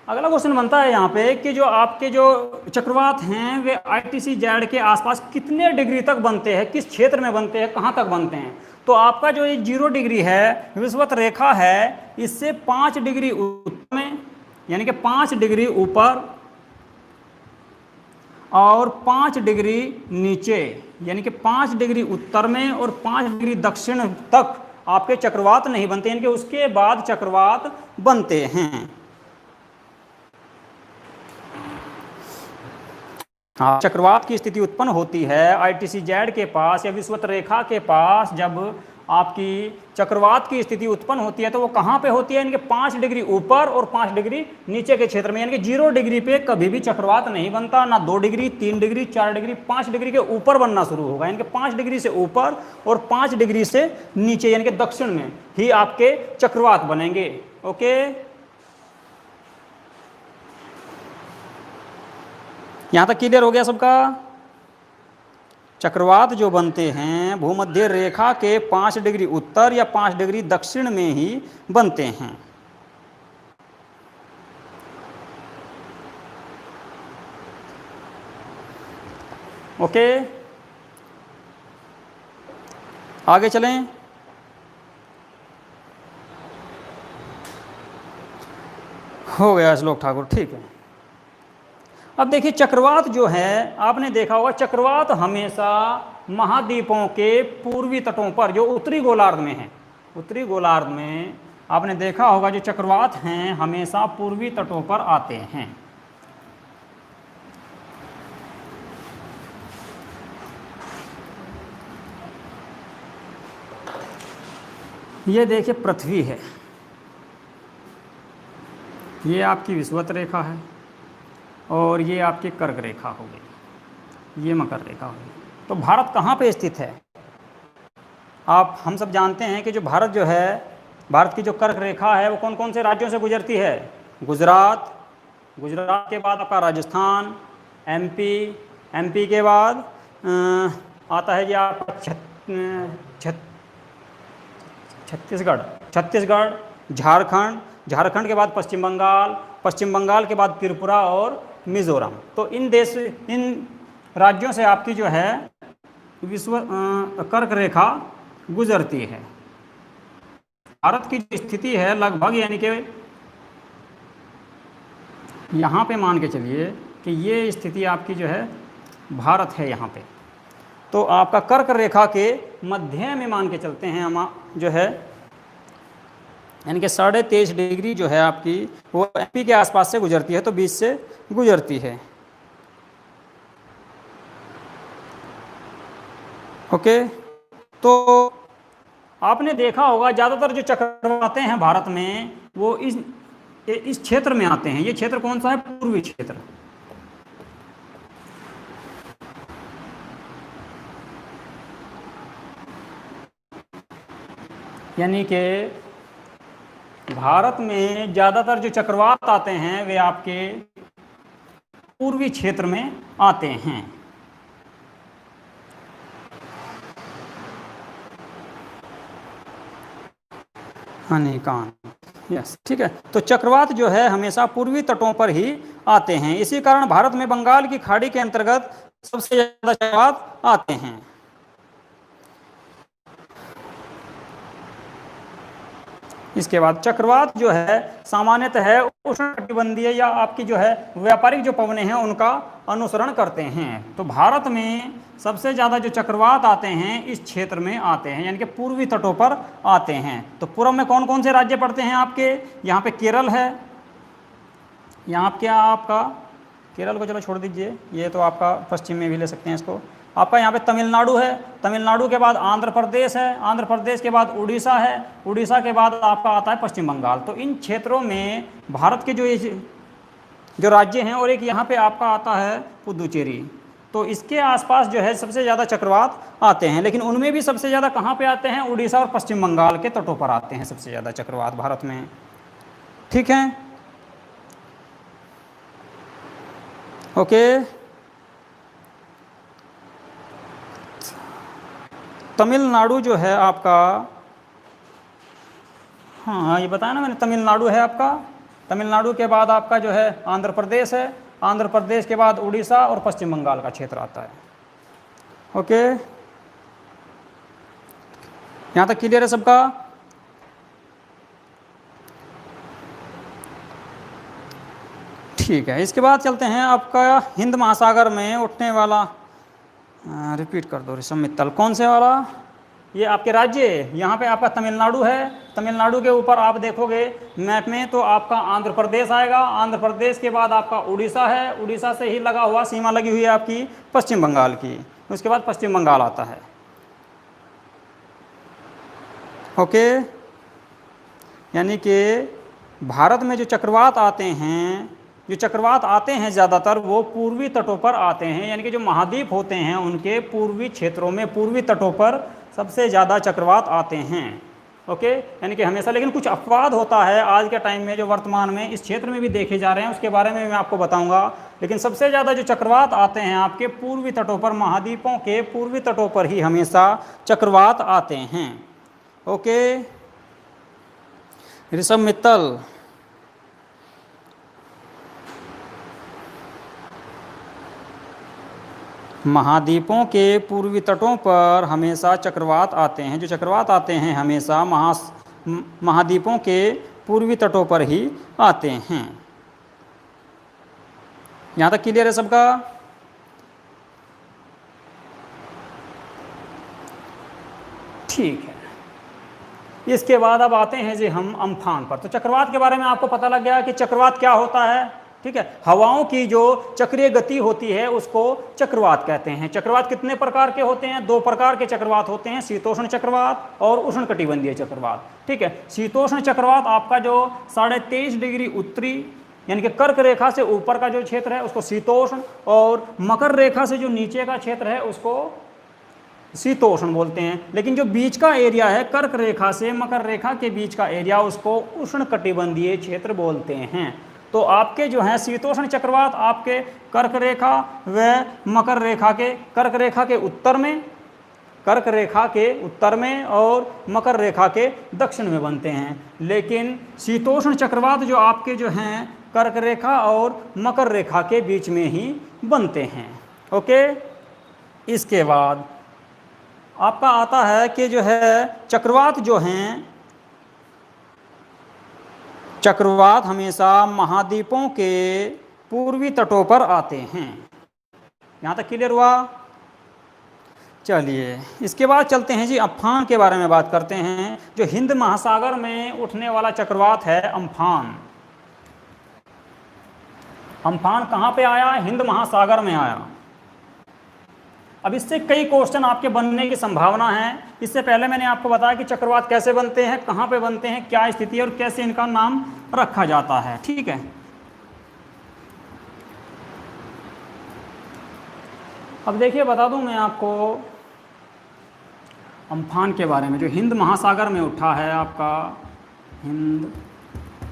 अगला क्वेश्चन बनता है यहाँ पे कि जो आपके जो चक्रवात हैं वे ITC-Z के आसपास कितने डिग्री तक बनते हैं, किस क्षेत्र में बनते हैं, कहाँ तक बनते हैं। तो आपका जो ये 0 डिग्री है, विषुवत रेखा है, इससे 5 डिग्री उत्तर में, यानी कि 5 डिग्री ऊपर और 5 डिग्री नीचे, यानी कि 5 डिग्री उत्तर में और 5 डिग्री दक्षिण तक आपके चक्रवात नहीं बनते, यानी कि उसके बाद चक्रवात बनते हैं। हाँ, चक्रवात की स्थिति उत्पन्न होती है ITC-Z के पास या विषुवत रेखा के पास। जब आपकी चक्रवात की स्थिति उत्पन्न होती है तो वो कहाँ पे होती है, यानी कि 5 डिग्री ऊपर और 5 डिग्री नीचे के क्षेत्र में। यानी कि 0 डिग्री पे कभी भी चक्रवात नहीं बनता, ना 2 डिग्री, 3 डिग्री, 4 डिग्री, 5 डिग्री के ऊपर बनना शुरू होगा। यानी कि 5 डिग्री से ऊपर और 5 डिग्री से नीचे, यानी कि दक्षिण में ही आपके चक्रवात बनेंगे। ओके, यहाँ तक क्लियर हो गया सबका? चक्रवात जो बनते हैं भूमध्य रेखा के 5 डिग्री उत्तर या 5 डिग्री दक्षिण में ही बनते हैं। ओके, आगे चलें। हो गया श्लोक ठाकुर, ठीक है। अब देखिए चक्रवात जो है, आपने देखा होगा चक्रवात हमेशा महाद्वीपों के पूर्वी तटों पर, जो उत्तरी गोलार्ध में है, उत्तरी गोलार्ध में आपने देखा होगा जो चक्रवात हैं हमेशा पूर्वी तटों पर आते हैं। ये देखिए पृथ्वी है, ये आपकी विषुवत रेखा है और ये आपकी कर्क रेखा हो गई, ये मकर रेखा हो गई। तो भारत कहाँ पे स्थित है? हम सब जानते हैं कि जो भारत जो है, भारत की जो कर्क रेखा है वो कौन कौन से राज्यों से गुजरती है? गुजरात, गुजरात के बाद आपका राजस्थान, एमपी, एमपी के बाद आता है जी आपका छत्तीसगढ़, छत्तीसगढ़, झारखंड, झारखंड के बाद पश्चिम बंगाल, पश्चिम बंगाल के बाद त्रिपुरा और मिजोरम। तो इन राज्यों से आपकी जो है कर्क रेखा गुजरती है। भारत की जो स्थिति है लगभग, यानी कि यहाँ पे मान के चलिए कि ये स्थिति आपकी जो है भारत है यहाँ पे, तो आपका कर्क रेखा के मध्य में मान के चलते हैं हम जो है, यानी कि 23.5 डिग्री जो है आपकी वो एमपी के आसपास से गुजरती है, तो बीच से गुजरती है। ओके, तो आपने देखा होगा ज़्यादातर जो चक्रवातें हैं भारत में वो इस क्षेत्र में आते हैं। ये क्षेत्र कौन सा है? पूर्वी क्षेत्र। यानी कि भारत में ज़्यादातर जो चक्रवात आते हैं वे आपके पूर्वी क्षेत्र में आते हैं। हनीकान, यस, ठीक है। तो चक्रवात जो है हमेशा पूर्वी तटों पर ही आते हैं, इसी कारण भारत में बंगाल की खाड़ी के अंतर्गत सबसे ज़्यादा चक्रवात आते हैं। इसके बाद चक्रवात जो है सामान्यतः उष्णकटिबंधीय या आपकी जो है व्यापारिक जो पवनें हैं उनका अनुसरण करते हैं। तो भारत में सबसे ज़्यादा जो चक्रवात आते हैं इस क्षेत्र में आते हैं, यानी कि पूर्वी तटों पर आते हैं। तो पूर्व में कौन कौन से राज्य पड़ते हैं आपके? यहाँ पे केरल है, यहाँ क्या आपका केरल को चलो छोड़ दीजिए, ये तो आपका पश्चिम में भी ले सकते हैं इसको। आपका यहाँ पे तमिलनाडु है, तमिलनाडु के बाद आंध्र प्रदेश है, आंध्र प्रदेश के बाद उड़ीसा है, उड़ीसा के बाद आपका आता है पश्चिम बंगाल। तो इन क्षेत्रों में भारत के जो राज्य हैं, और एक यहाँ पे आपका आता है पुदुचेरी, तो इसके आसपास जो है सबसे ज़्यादा चक्रवात आते हैं। लेकिन उनमें भी सबसे ज़्यादा कहाँ पे आते हैं? उड़ीसा और पश्चिम बंगाल के तटों पर आते हैं सबसे ज़्यादा चक्रवात भारत में, ठीक है। ओके, तमिलनाडु जो है आपका, हाँ ये बताया ना मैंने, तमिलनाडु है आपका, तमिलनाडु के बाद आपका जो है आंध्र प्रदेश है, आंध्र प्रदेश के बाद उड़ीसा और पश्चिम बंगाल का क्षेत्र आता है। ओके, यहाँ तक क्लियर है सबका? ठीक है, इसके बाद चलते हैं आपका हिंद महासागर में उठने वाला, रिपीट कर दो ऋषभ मित्तल, कौन से वाला? ये आपके राज्य, यहाँ पे आपका तमिलनाडु है, तमिलनाडु के ऊपर आप देखोगे मैप में तो आपका आंध्र प्रदेश आएगा, आंध्र प्रदेश के बाद आपका उड़ीसा है, उड़ीसा से ही लगा हुआ सीमा लगी हुई है आपकी पश्चिम बंगाल की, उसके बाद पश्चिम बंगाल आता है। ओके, यानी कि भारत में जो चक्रवात आते हैं, जो चक्रवात आते हैं ज़्यादातर वो पूर्वी तटों पर आते हैं, यानी कि जो महाद्वीप होते हैं उनके पूर्वी क्षेत्रों में, पूर्वी तटों पर सबसे ज़्यादा चक्रवात आते हैं। ओके, यानी कि हमेशा, लेकिन कुछ अपवाद होता है आज के टाइम में जो वर्तमान में इस क्षेत्र में भी देखे जा रहे हैं, उसके बारे में मैं आपको बताऊंगा। लेकिन सबसे ज़्यादा जो चक्रवात आते हैं आपके पूर्वी तटों पर, महाद्वीपों के पूर्वी तटों पर ही हमेशा चक्रवात आते हैं। ओके ऋषभ मित्तल, महाद्वीपों के पूर्वी तटों पर हमेशा चक्रवात आते हैं। जो चक्रवात आते हैं हमेशा महाद्वीपों के पूर्वी तटों पर ही आते हैं। यहाँ तक क्लियर है सबका? ठीक है। इसके बाद अब आते हैं जी हम अम्फान पर। तो चक्रवात के बारे में आपको पता लग गया कि चक्रवात क्या होता है। ठीक है, हवाओं की जो चक्रीय गति होती है उसको चक्रवात कहते हैं। चक्रवात कितने प्रकार के होते हैं? 2 प्रकार के चक्रवात होते हैं, शीतोष्ण चक्रवात और उष्णकटिबंधीय चक्रवात। ठीक है, शीतोष्ण चक्रवात आपका जो 23.5 डिग्री उत्तरी यानी कि कर्क रेखा से ऊपर का जो क्षेत्र है उसको शीतोष्ण, और मकर रेखा से जो नीचे का क्षेत्र है उसको शीतोष्ण बोलते हैं। लेकिन जो बीच का एरिया है कर्क रेखा से मकर रेखा के बीच का एरिया उसको उष्णकटिबंधीय क्षेत्र बोलते हैं। तो आपके जो हैं शीतोष्ण चक्रवात आपके कर्क रेखा व मकर रेखा के, कर्क रेखा के उत्तर में, कर्क रेखा के उत्तर में और मकर रेखा के दक्षिण में बनते हैं। लेकिन शीतोष्ण चक्रवात जो आपके जो हैं कर्क रेखा और मकर रेखा के बीच में ही बनते हैं। ओके, इसके बाद आपका आता है कि जो है चक्रवात जो हैं, चक्रवात हमेशा महाद्वीपों के पूर्वी तटों पर आते हैं। यहाँ तक क्लियर हुआ? चलिए इसके बाद चलते हैं जी अम्फान के बारे में बात करते हैं। जो हिंद महासागर में उठने वाला चक्रवात है अम्फान। अम्फान कहाँ पे आया? हिंद महासागर में आया। अब इससे कई क्वेश्चन आपके बनने की संभावना है। इससे पहले मैंने आपको बताया कि चक्रवात कैसे बनते हैं, कहाँ पे बनते हैं, क्या स्थिति है और कैसे इनका नाम रखा जाता है। ठीक है, अब देखिए बता दूं मैं आपको अम्फान के बारे में। जो हिंद महासागर में उठा है आपका, हिंद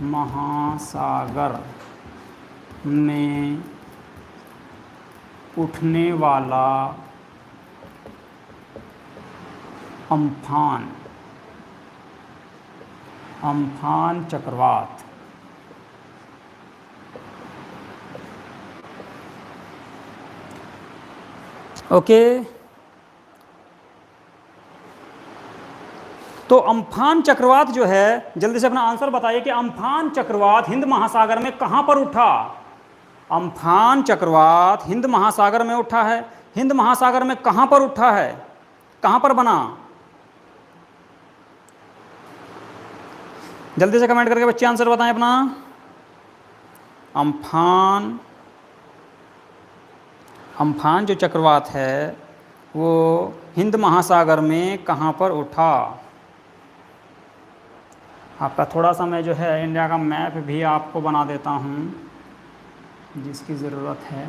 महासागर में उठने वाला अम्फान, अम्फान चक्रवात ओके। तो अम्फान चक्रवात जो है, जल्दी से अपना आंसर बताइए कि अम्फान चक्रवात हिंद महासागर में कहां पर उठा? अम्फान चक्रवात हिंद महासागर में उठा है। हिंद महासागर में कहां पर उठा है, कहां पर बना? जल्दी से कमेंट करके बच्चे आंसर बताएं अपना। अम्फान, अम्फान जो चक्रवात है वो हिंद महासागर में कहां पर उठा? आपका थोड़ा सा मैं जो है इंडिया का मैप भी आपको बना देता हूं जिसकी ज़रूरत है।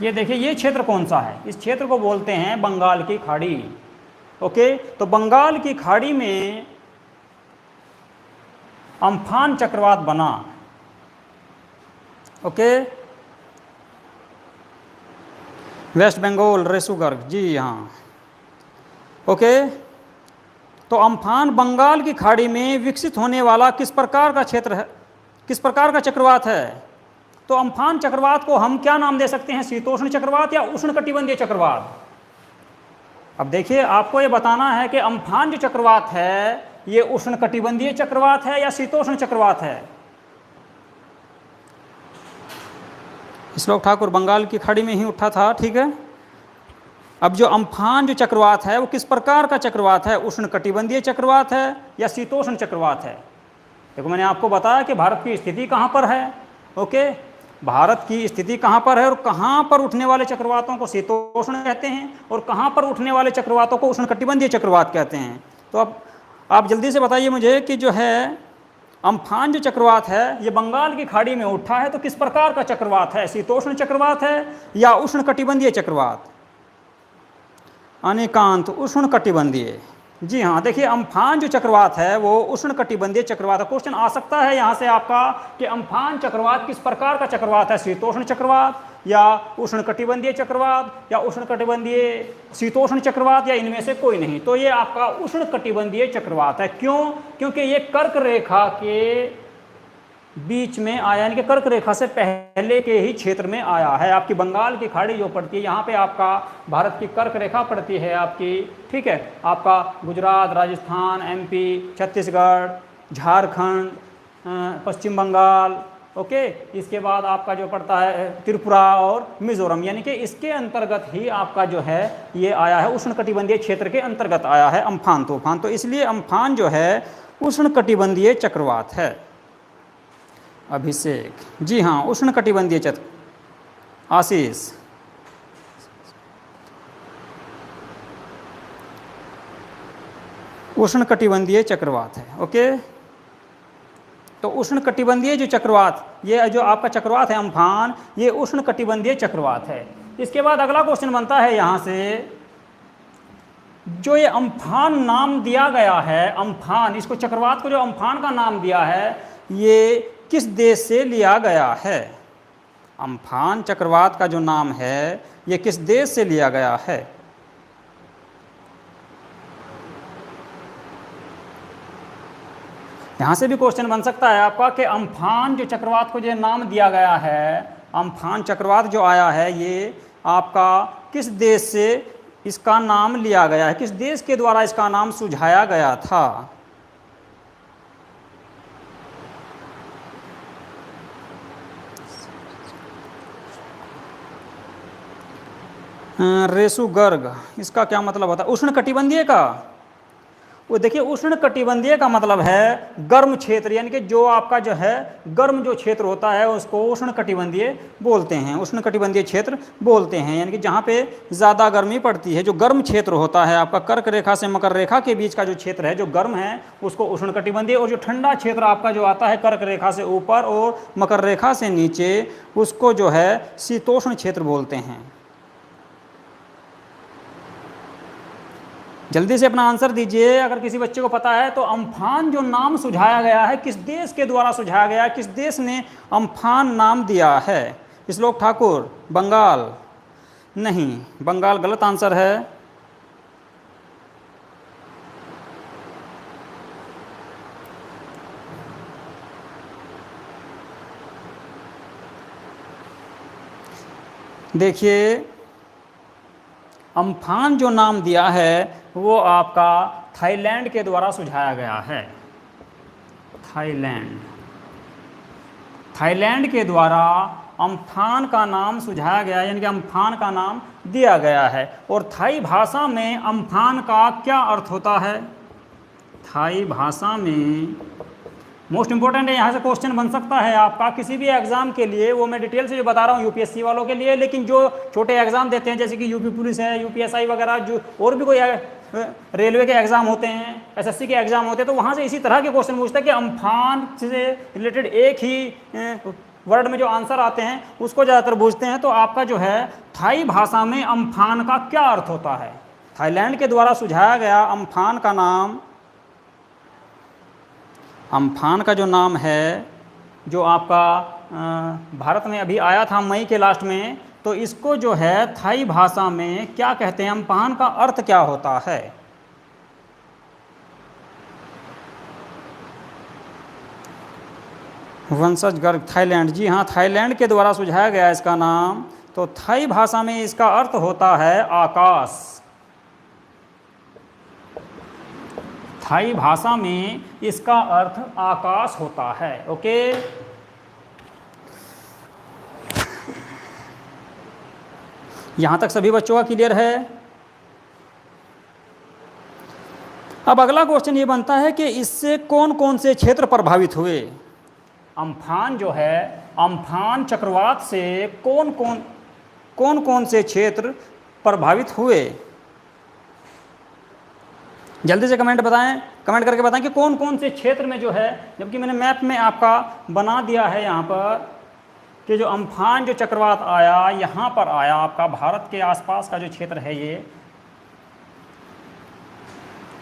ये देखिए ये क्षेत्र कौन सा है? इस क्षेत्र को बोलते हैं बंगाल की खाड़ी। ओके, तो बंगाल की खाड़ी में अम्फान चक्रवात बना। ओके, वेस्ट बंगाल रेसूगर्ग जी हाँ। ओके, तो अम्फान बंगाल की खाड़ी में विकसित होने वाला किस प्रकार का क्षेत्र है, किस प्रकार का चक्रवात है? तो अम्फान चक्रवात को हम क्या नाम दे सकते हैं? शीतोष्ण चक्रवात या उष्णकटिबंधीय चक्रवात? अब देखिए आपको ये बताना है कि अम्फान जो चक्रवात है ये उष्णकटिबंधीय चक्रवात है या शीतोष्ण चक्रवात है? श्लोक ठाकुर बंगाल की खाड़ी में ही उठा था। ठीक है, अब जो अम्फान जो चक्रवात है वो किस प्रकार का चक्रवात है? उष्णकटिबंधीय चक्रवात है या शीतोष्ण चक्रवात है? देखो मैंने आपको बताया कि भारत की स्थिति कहाँ पर है। ओके, भारत की स्थिति कहाँ पर है और कहाँ पर उठने वाले चक्रवातों को शीतोष्ण कहते हैं और कहाँ पर उठने वाले चक्रवातों को उष्णकटिबंधीय चक्रवात कहते हैं। तो अब आप जल्दी से बताइए मुझे कि जो है अम्फान जो चक्रवात है ये बंगाल की खाड़ी में उठा है तो किस प्रकार का चक्रवात है? शीतोष्ण चक्रवात है या उष्णकटिबंधीय चक्रवात? अनेकांत उष्णकटिबंधीय। जी हाँ, देखिए अम्फान जो चक्रवात है वो उष्णकटिबंधीय चक्रवात है। क्वेश्चन आ सकता है यहाँ से आपका कि अम्फान चक्रवात किस प्रकार का चक्रवात है, शीतोष्ण चक्रवात या उष्णकटिबंधीय चक्रवात या उष्णकटिबंधीय शीतोष्ण चक्रवात या इनमें से कोई नहीं। तो ये आपका उष्णकटिबंधीय चक्रवात है। क्यों? क्योंकि ये कर्क रेखा के बीच में आया, यानी कि कर्क रेखा से पहले के ही क्षेत्र में आया है। आपकी बंगाल की खाड़ी जो पड़ती है यहाँ पे आपका भारत की कर्क रेखा पड़ती है आपकी, ठीक है। आपका गुजरात, राजस्थान, एमपी, छत्तीसगढ़, झारखंड, पश्चिम बंगाल, ओके। इसके बाद आपका जो पड़ता है त्रिपुरा और मिजोरम, यानी कि इसके अंतर्गत ही आपका जो है ये आया है, उष्णकटिबंधीय क्षेत्र के अंतर्गत आया है अम्फान तूफान। तो इसलिए अम्फान जो है उष्णकटिबंधीय चक्रवात है। अभिषेक, जी हाँ, उष्णकटिबंधीय चक्र। आशीष, उष्णकटिबंधीय चक्रवात है, ओके। तो उष्णकटिबंधीय जो चक्रवात, ये जो आपका चक्रवात है अम्फान, ये उष्णकटिबंधीय चक्रवात है। इसके बाद अगला क्वेश्चन बनता है यहाँ से, जो ये अम्फान नाम दिया गया है, अम्फान, इसको चक्रवात को जो अम्फान का नाम दिया है, ये किस देश से लिया गया है? अम्फान चक्रवात का जो नाम है ये किस देश से लिया गया है? यहां से भी क्वेश्चन बन सकता है आपका कि अम्फान जो चक्रवात को जो नाम दिया गया है, अम्फान चक्रवात जो आया है ये आपका किस देश से इसका नाम लिया गया है, किस देश के द्वारा इसका नाम सुझाया गया था? रेसु गर्ग, इसका क्या मतलब होता है? उष्णकटिबंधीय का, वो देखिए उष्णकटिबंधीय का मतलब है गर्म क्षेत्र, यानी कि जो आपका जो है गर्म जो क्षेत्र होता है उसको उष्णकटिबंधीय बोलते हैं, उष्णकटिबंधीय क्षेत्र बोलते हैं। यानी कि जहाँ पे ज़्यादा गर्मी पड़ती है, जो गर्म क्षेत्र होता है आपका कर्क रेखा से मकर रेखा के बीच का जो क्षेत्र है जो गर्म है उसको उष्णकटिबंधीय, और जो ठंडा क्षेत्र आपका जो आता है कर्क रेखा से ऊपर और मकर रेखा से नीचे उसको जो है शीतोष्ण क्षेत्र बोलते हैं। जल्दी से अपना आंसर दीजिए अगर किसी बच्चे को पता है तो। अम्फान जो नाम सुझाया गया है किस देश के द्वारा सुझाया गया है, किस देश ने अम्फान नाम दिया है? श्लोक ठाकुर, बंगाल। नहीं, बंगाल गलत आंसर है। देखिए अम्फान जो नाम दिया है वो आपका थाईलैंड के द्वारा सुझाया गया है। थाईलैंड, थाईलैंड के द्वारा अम्फान का नाम सुझाया गया है, यानी कि अम्फान का नाम दिया गया है। और थाई भाषा में अम्फान का क्या अर्थ होता है? थाई भाषा में मोस्ट इंपॉर्टेंट है, यहाँ से क्वेश्चन बन सकता है आपका किसी भी एग्जाम के लिए। वो मैं डिटेल से जो बता रहा हूँ यूपीएससी वालों के लिए, लेकिन जो छोटे एग्जाम देते हैं जैसे कि यूपी पुलिस है, यूपीएसआई वगैरह, जो और भी कोई रेलवे के एग्जाम होते हैं, एसएससी के एग्जाम होते हैं, तो वहाँ से इसी तरह के क्वेश्चन पूछता है कि अम्फान से रिलेटेड एक ही वर्ड में जो आंसर आते हैं उसको ज़्यादातर पूछते हैं। तो आपका जो है थाई भाषा में अम्फान का क्या अर्थ होता है? थाईलैंड के द्वारा सुझाया गया अम्फान का नाम, अम्फान का जो नाम है जो आपका भारत में अभी आया था मई के लास्ट में, तो इसको जो है थाई भाषा में क्या कहते हैं? अम्फान का अर्थ क्या होता है? वंशज गर्ग, थाईलैंड, जी हाँ, थाईलैंड के द्वारा सुझाया गया इसका नाम। तो थाई भाषा में इसका अर्थ होता है आकाश। थाई भाषा में इसका अर्थ आकाश होता है, ओके। यहां तक सभी बच्चों का क्लियर है? अब अगला क्वेश्चन ये बनता है कि इससे कौन कौन से क्षेत्र प्रभावित हुए? अम्फान जो है, अम्फान चक्रवात से कौन कौन से क्षेत्र प्रभावित हुए? जल्दी से कमेंट बताएं, कमेंट करके बताएं कि कौन कौन से क्षेत्र में जो है, जबकि मैंने मैप में आपका बना दिया है यहाँ पर कि जो अम्फान जो चक्रवात आया यहाँ पर आया, आपका भारत के आसपास का जो क्षेत्र है ये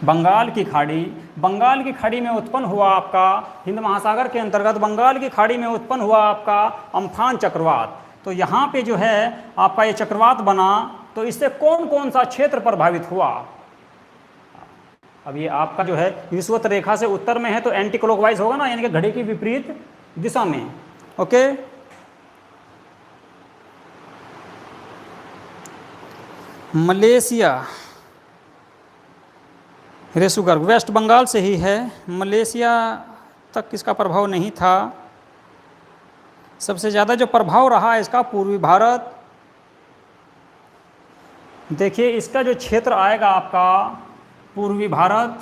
बंगाल की खाड़ी, बंगाल की खाड़ी में उत्पन्न हुआ आपका हिंद महासागर के अंतर्गत बंगाल की खाड़ी में उत्पन्न हुआ आपका अम्फान चक्रवात। तो यहाँ पे जो है आपका ये चक्रवात बना, तो इससे कौन कौन सा क्षेत्र प्रभावित हुआ? अब ये आपका जो है विषुवत रेखा से उत्तर में है तो एंटी क्लॉकवाइज होगा ना, यानी कि घड़ी की विपरीत दिशा में। ओके, मलेशिया, रेसुगर्ग वेस्ट बंगाल से ही है, मलेशिया तक इसका प्रभाव नहीं था। सबसे ज़्यादा जो प्रभाव रहा इसका पूर्वी भारत। देखिए इसका जो क्षेत्र आएगा आपका पूर्वी भारत,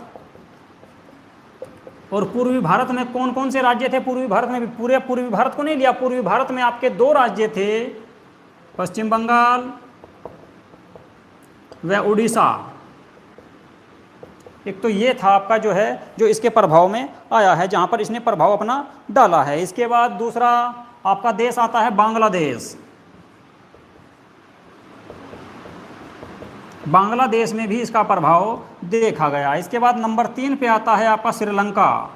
और पूर्वी भारत में कौन कौन से राज्य थे? पूर्वी भारत में भी पूरे पूर्वी भारत को नहीं लिया, पूर्वी भारत में आपके 2 राज्य थे, पश्चिम बंगाल व उड़ीसा। एक तो ये था आपका जो है जो इसके प्रभाव में आया है, जहाँ पर इसने प्रभाव अपना डाला है। इसके बाद दूसरा आपका देश आता है बांग्लादेश। बांग्लादेश में भी इसका प्रभाव देखा गया। इसके बाद नंबर 3 पे आता है आपका श्रीलंका।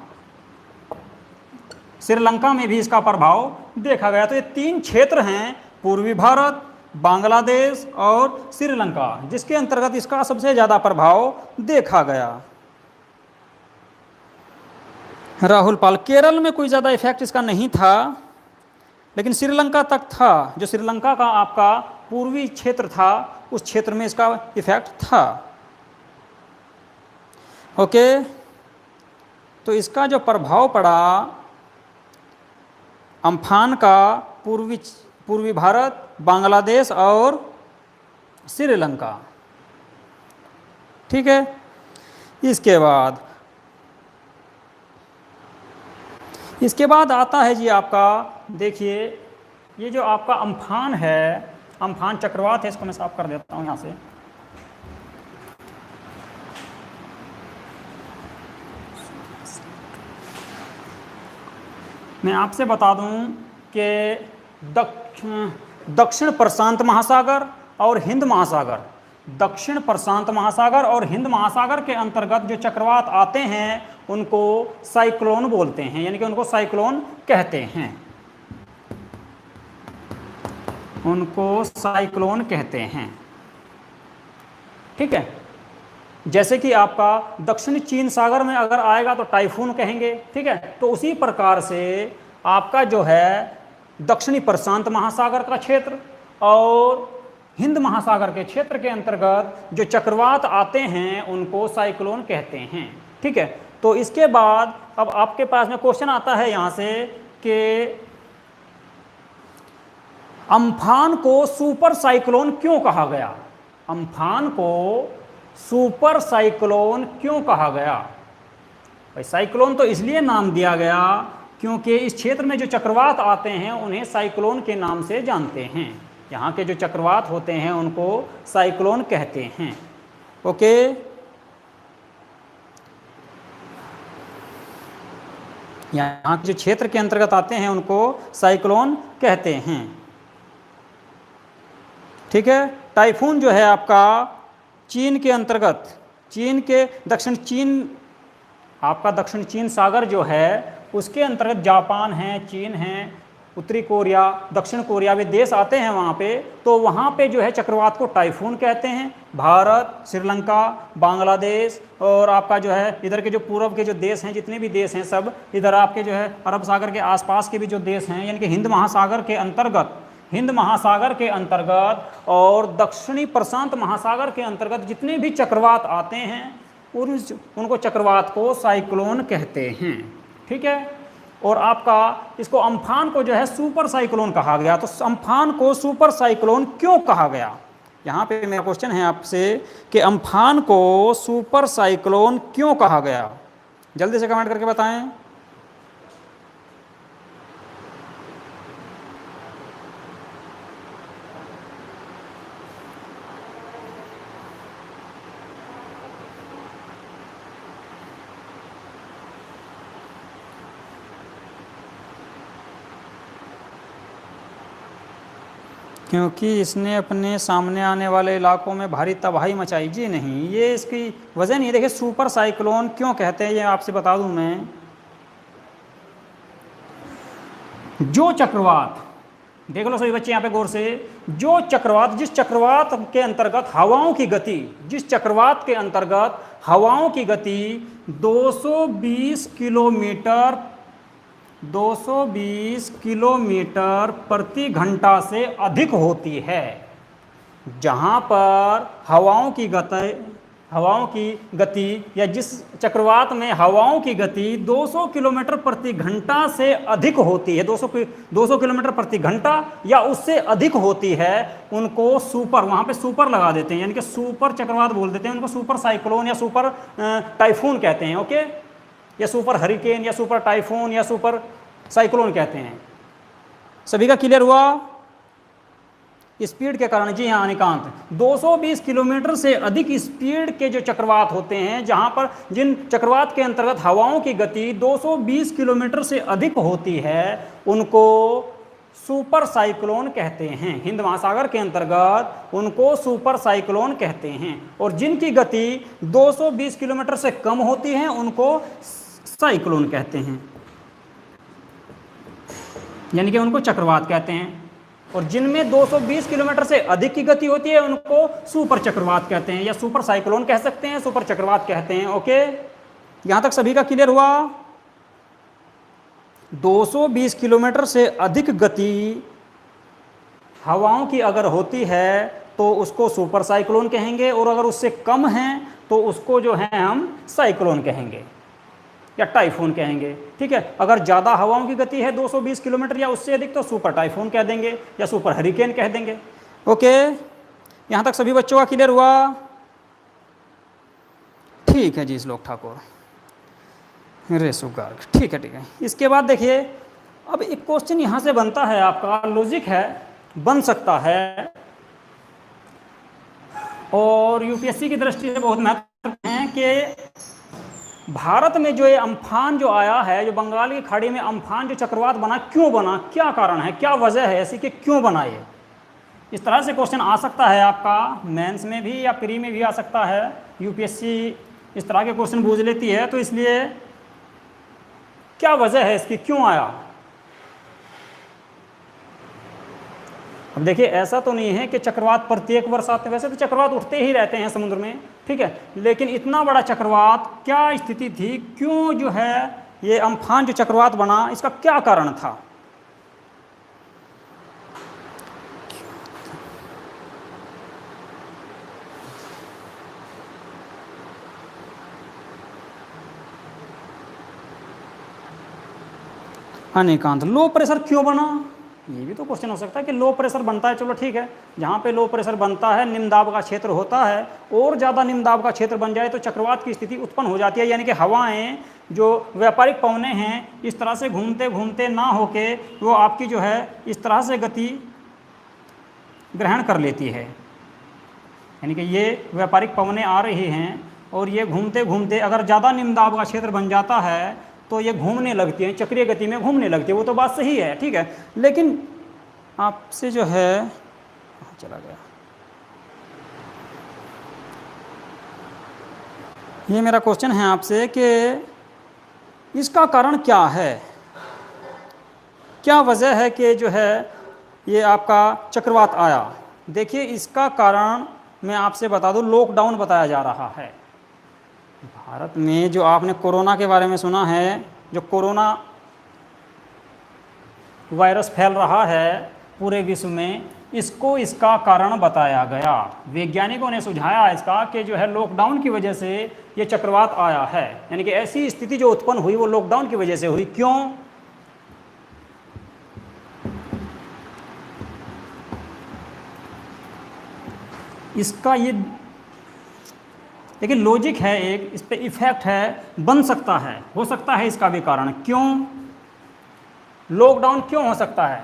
श्रीलंका में भी इसका प्रभाव देखा गया। तो ये 3 क्षेत्र हैं, पूर्वी भारत, बांग्लादेश और श्रीलंका, जिसके अंतर्गत इसका सबसे ज़्यादा प्रभाव देखा गया। राहुल पाल, केरल में कोई ज़्यादा इफेक्ट इसका नहीं था, लेकिन श्रीलंका तक था। जो श्रीलंका का आपका पूर्वी क्षेत्र था उस क्षेत्र में इसका इफेक्ट था। ओके, तो इसका जो प्रभाव पड़ा अम्फान का पूर्वी भारत, बांग्लादेश और श्रीलंका। ठीक है, इसके बाद आता है जी आपका, देखिए ये जो आपका अम्फान है, अम्फान चक्रवात है, इसको मैं साफ कर देता हूँ यहाँ से। मैं आपसे बता दूं कि दक्षिण प्रशांत महासागर और हिंद महासागर, दक्षिण प्रशांत महासागर और हिंद महासागर के अंतर्गत जो चक्रवात आते हैं उनको साइक्लोन बोलते हैं, यानी कि उनको साइक्लोन कहते हैं, उनको साइक्लोन कहते हैं। ठीक है, जैसे कि आपका दक्षिणी चीन सागर में अगर आएगा तो टाइफून कहेंगे। ठीक है, तो उसी प्रकार से आपका जो है दक्षिणी प्रशांत महासागर का क्षेत्र और हिंद महासागर के क्षेत्र के अंतर्गत जो चक्रवात आते हैं उनको साइक्लोन कहते हैं। ठीक है, तो इसके बाद अब आपके पास में क्वेश्चन आता है यहाँ से कि अम्फान को सुपर साइक्लोन क्यों कहा गया? अम्फान को सुपर साइक्लोन क्यों कहा गया? भाई साइक्लोन तो इसलिए नाम दिया गया क्योंकि इस क्षेत्र में जो चक्रवात आते हैं उन्हें साइक्लोन के नाम से जानते हैं। यहाँ के जो चक्रवात होते हैं उनको साइक्लोन कहते हैं। ओके, यहाँ के जो क्षेत्र के अंतर्गत आते हैं उनको साइक्लोन कहते हैं। ठीक है, टाइफून जो है आपका चीन के अंतर्गत, चीन के दक्षिण चीन, आपका दक्षिण चीन सागर जो है उसके अंतर्गत जापान है, चीन है, उत्तरी कोरिया, दक्षिण कोरिया वे देश आते हैं वहाँ पे, तो वहाँ पे जो है चक्रवात को टाइफून कहते हैं। भारत, श्रीलंका, बांग्लादेश और आपका जो है इधर के जो पूर्व के जो देश हैं, जितने भी देश हैं सब, इधर आपके जो है अरब सागर के आसपास के भी जो देश हैं, यानी कि हिंद महासागर के अंतर्गत, हिंद महासागर के अंतर्गत और दक्षिणी प्रशांत महासागर के अंतर्गत जितने भी चक्रवात आते हैं उनको चक्रवात को साइक्लोन कहते हैं। ठीक है, और आपका इसको अम्फान को जो है सुपर साइक्लोन कहा गया। तो अम्फान को सुपर साइक्लोन क्यों कहा गया? यहाँ पे मेरा क्वेश्चन है आपसे कि अम्फान को सुपर साइक्लोन क्यों कहा गया? जल्दी से कमेंट करके बताएं। क्योंकि इसने अपने सामने आने वाले इलाकों में भारी तबाही मचाई। जी नहीं, ये इसकी वजह नहीं है। देखिए सुपर साइक्लोन क्यों कहते हैं ये आपसे बता दूं मैं। जो चक्रवात, देख लो सभी बच्चे यहाँ पे गौर से, जो चक्रवात, जिस चक्रवात के अंतर्गत हवाओं की गति, जिस चक्रवात के अंतर्गत हवाओं की गति 220 किलोमीटर प्रति घंटा से अधिक होती है, जहां पर हवाओं की गति या जिस चक्रवात में हवाओं की गति 200 किलोमीटर प्रति घंटा से अधिक होती है, 200 किलोमीटर प्रति घंटा या उससे अधिक होती है, उनको सुपर, वहां पे सुपर लगा देते हैं, यानी कि सुपर चक्रवात बोल देते हैं उनको। सुपर साइक्लोन या सुपर टाइफून कहते हैं, ओके, या सुपर हरिकेन या सुपर टाइफून या सुपर साइक्लोन कहते हैं। सभी का क्लियर हुआ? स्पीड के कारण, जी हाँ अनिकांत, 220 किलोमीटर से अधिक स्पीड के जो चक्रवात होते हैं, जहां पर जिन चक्रवात के अंतर्गत हवाओं की गति 220 किलोमीटर से अधिक होती है, उनको सुपर साइक्लोन कहते हैं। हिंद महासागर के अंतर्गत उनको सुपर साइक्लोन कहते हैं, और जिनकी गति 220 किलोमीटर से कम होती है उनको साइक्लोन कहते हैं, यानी कि उनको चक्रवात कहते हैं। और जिनमें 220 किलोमीटर से अधिक की गति होती है उनको सुपर चक्रवात कहते हैं, या सुपर साइक्लोन कह सकते हैं, सुपर चक्रवात कहते हैं, ओके। यहां तक सभी का क्लियर हुआ? 220 किलोमीटर से अधिक गति हवाओं की अगर होती है तो उसको सुपर साइक्लोन कहेंगे, और अगर उससे कम है तो उसको जो है हम साइक्लोन कहेंगे या टाइफून कहेंगे, ठीक है। अगर ज़्यादा हवाओं की गति है 220 किलोमीटर या उससे अधिक तो सुपर टाइफून कह देंगे या सुपर हरिकेन कह देंगे, ओके। यहाँ तक सभी बच्चों का क्लियर हुआ? ठीक है जी श्लोक ठाकुर, रेसु गार्ग, ठीक है ठीक है। इसके बाद देखिए, अब एक क्वेश्चन यहाँ से बनता है, आपका लॉजिक है, बन सकता है, और यूपीएससी की दृष्टि से बहुत महत्वपूर्ण है कि भारत में जो ये अम्फान जो आया है, जो बंगाल की खाड़ी में अम्फान जो चक्रवात बना, क्यों बना, क्या कारण है, क्या वजह है ऐसी कि क्यों बना ये। इस तरह से क्वेश्चन आ सकता है आपका मेंस में भी या प्री में भी आ सकता है। यूपीएससी इस तरह के क्वेश्चन पूछ लेती है, तो इसलिए क्या वजह है इसकी, क्यों आया। अब देखिए ऐसा तो नहीं है कि चक्रवात प्रत्येक वर्ष आते हैं, वैसे तो चक्रवात उठते ही रहते हैं समुद्र में, ठीक है, लेकिन इतना बड़ा चक्रवात, क्या स्थिति थी, क्यों जो है ये अम्फान जो चक्रवात बना, इसका क्या कारण था। अनिकांत, लो प्रेशर क्यों बना, ये भी तो क्वेश्चन हो सकता है कि लो प्रेशर बनता है, चलो ठीक है, जहाँ पे लो प्रेशर बनता है, निम्न दाब का क्षेत्र होता है, और ज़्यादा निम्न दाब का क्षेत्र बन जाए तो चक्रवात की स्थिति उत्पन्न हो जाती है, यानी कि हवाएं जो व्यापारिक पवनें हैं इस तरह से घूमते घूमते ना होके वो आपकी जो है इस तरह से गति ग्रहण कर लेती है, यानी कि ये व्यापारिक पवनें आ रही हैं और ये घूमते घूमते अगर ज़्यादा निम्न दाब का क्षेत्र बन जाता है तो ये घूमने लगती है, चक्रीय गति में घूमने लगती है, वो तो बात सही है, ठीक है। लेकिन आपसे जो है चला गया, ये मेरा क्वेश्चन है आपसे कि इसका कारण क्या है, क्या वजह है कि जो है ये आपका चक्रवात आया। देखिए इसका कारण मैं आपसे बता दूं, लॉकडाउन बताया जा रहा है भारत में। जो आपने कोरोना के बारे में सुना है, जो कोरोना वायरस फैल रहा है पूरे विश्व में, इसको इसका कारण बताया गया। वैज्ञानिकों ने सुझाया इसका कि जो है लॉकडाउन की वजह से ये चक्रवात आया है, यानी कि ऐसी स्थिति जो उत्पन्न हुई वो लॉकडाउन की वजह से हुई। क्यों? इसका ये लेकिन लॉजिक है, एक इस पे इफेक्ट है, बन सकता है, हो सकता है इसका भी कारण। क्यों लॉकडाउन क्यों हो सकता है?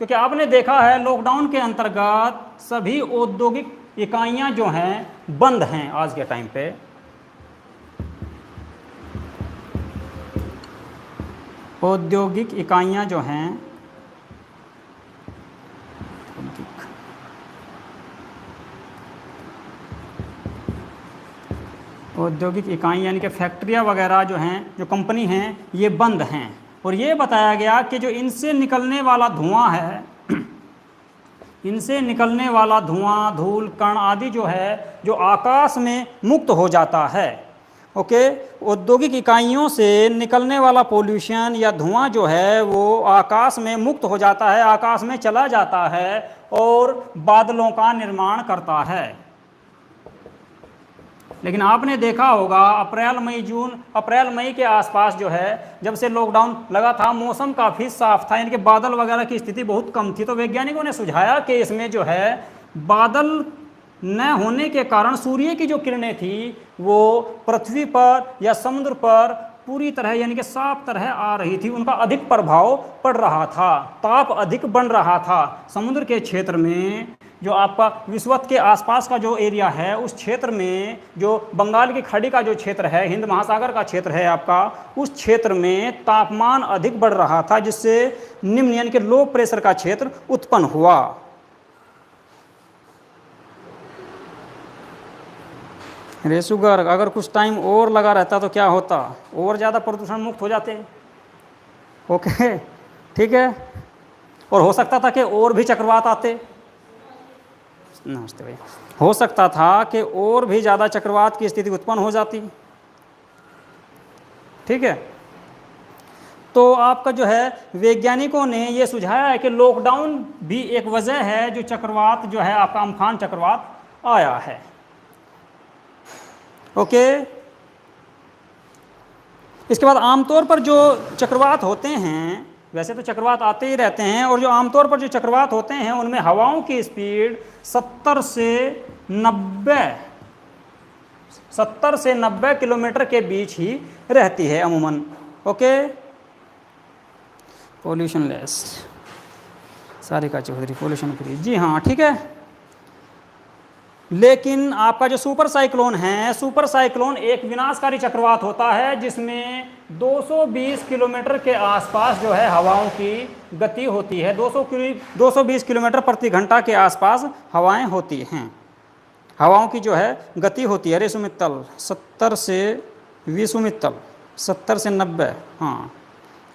क्योंकि आपने देखा है लॉकडाउन के अंतर्गत सभी औद्योगिक इकाइयां जो हैं बंद हैं आज के टाइम पे। औद्योगिक इकाइयां जो हैं औद्योगिक इकाई यानी कि फैक्ट्रियाँ वगैरह जो हैं, जो कंपनी हैं, ये बंद हैं। और ये बताया गया कि जो इनसे निकलने वाला धुआं है, इनसे निकलने वाला धुआं, धूल, कण आदि जो है, जो आकाश में मुक्त हो जाता है। ओके, औद्योगिक इकाइयों से निकलने वाला पोल्यूशन या धुआं जो है वो आकाश में मुक्त हो जाता है, आकाश में चला जाता है और बादलों का निर्माण करता है। लेकिन आपने देखा होगा अप्रैल मई के आसपास जो है, जब से लॉकडाउन लगा था, मौसम काफ़ी साफ था, यानी कि बादल वगैरह की स्थिति बहुत कम थी। तो वैज्ञानिकों ने सुझाया कि इसमें जो है बादल न होने के कारण सूर्य की जो किरणें थी वो पृथ्वी पर या समुद्र पर पूरी तरह यानी कि साफ तरह आ रही थी, उनका अधिक प्रभाव पड़ रहा था, ताप अधिक बढ़ रहा था। समुद्र के क्षेत्र में जो आपका विषुवत के आसपास का जो एरिया है, उस क्षेत्र में जो बंगाल की खाड़ी का जो क्षेत्र है, हिंद महासागर का क्षेत्र है आपका, उस क्षेत्र में तापमान अधिक बढ़ रहा था, जिससे निम्न यानी कि लो प्रेशर का क्षेत्र उत्पन्न हुआ। रे शुगर, अगर कुछ टाइम और लगा रहता तो क्या होता, और ज़्यादा प्रदूषण मुक्त हो जाते। ओके, ठीक है। और हो सकता था कि और भी चक्रवात आते। नमस्ते भैया। हो सकता था कि और भी ज़्यादा चक्रवात की स्थिति उत्पन्न हो जाती। ठीक है। तो आपका जो है वैज्ञानिकों ने ये सुझाया है कि लॉकडाउन भी एक वजह है जो चक्रवात जो है आपका अम्फान चक्रवात आया है। ओके। इसके बाद आमतौर पर जो चक्रवात होते हैं, वैसे तो चक्रवात आते ही रहते हैं, और जो आमतौर पर जो चक्रवात होते हैं उनमें हवाओं की स्पीड 70 से 90 किलोमीटर के बीच ही रहती है अमूमन। Okay. Pollution less, Sarika Chaudhary, pollution free, जी हाँ, ठीक है। लेकिन आपका जो सुपर साइक्लोन है, सुपर साइक्लोन एक विनाशकारी चक्रवात होता है जिसमें 220 किलोमीटर के आसपास जो है हवाओं की गति होती है। 220 किलोमीटर प्रति घंटा के आसपास हवाएं होती हैं, हवाओं की जो है गति होती है। रेसुमित्तल 70 से 90, हाँ,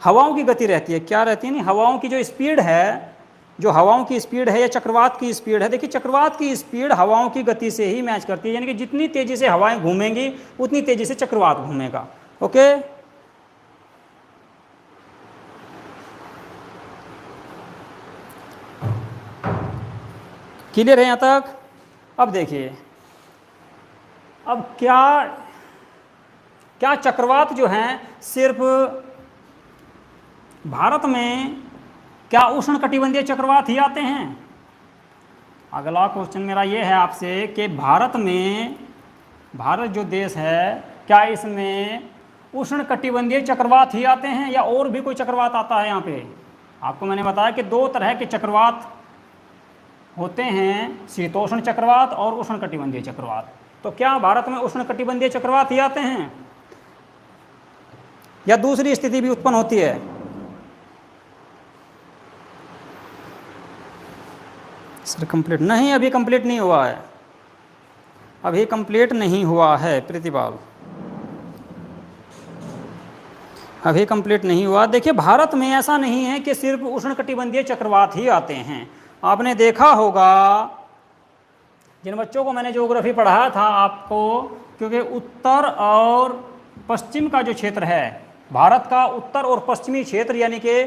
हवाओं की गति रहती है। क्या रहती है? नहीं, हवाओं की जो स्पीड है, जो हवाओं की स्पीड है या चक्रवात की स्पीड है, देखिए चक्रवात की स्पीड हवाओं की गति से ही मैच करती है, यानी कि जितनी तेजी से हवाएं घूमेंगी उतनी तेजी से चक्रवात घूमेगा। ओके। क्लियर है यहां तक? अब देखिए, अब क्या चक्रवात जो हैं सिर्फ भारत में क्या उष्णकटिबंधीय चक्रवात ही आते हैं? अगला क्वेश्चन मेरा ये है आपसे कि भारत जो देश है, क्या इसमें उष्णकटिबंधीय चक्रवात ही आते हैं या और भी कोई चक्रवात आता है? यहाँ पे आपको मैंने बताया कि दो तरह के चक्रवात होते हैं, शीतोष्ण चक्रवात और उष्णकटिबंधीय चक्रवात। तो क्या भारत में उष्णकटिबंधीय चक्रवात ही आते हैं या दूसरी स्थिति भी उत्पन्न होती है? सर कंप्लीट नहीं, अभी कंप्लीट नहीं हुआ है, अभी कंप्लीट नहीं हुआ है प्रतिपाल, अभी कंप्लीट नहीं हुआ। देखिए भारत में ऐसा नहीं है कि सिर्फ उष्णकटिबंधीय चक्रवात ही आते हैं। आपने देखा होगा, जिन बच्चों को मैंने ज्योग्राफी पढ़ाया था आपको, क्योंकि उत्तर और पश्चिम का जो क्षेत्र है भारत का, उत्तर और पश्चिमी क्षेत्र यानी कि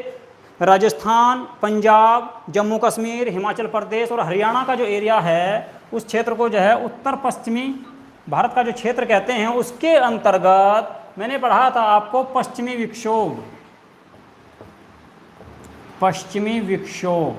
राजस्थान, पंजाब, जम्मू कश्मीर, हिमाचल प्रदेश और हरियाणा का जो एरिया है, उस क्षेत्र को जो है उत्तर पश्चिमी भारत का जो क्षेत्र कहते हैं। उसके अंतर्गत मैंने पढ़ा था आपको पश्चिमी विक्षोभ, पश्चिमी विक्षोभ,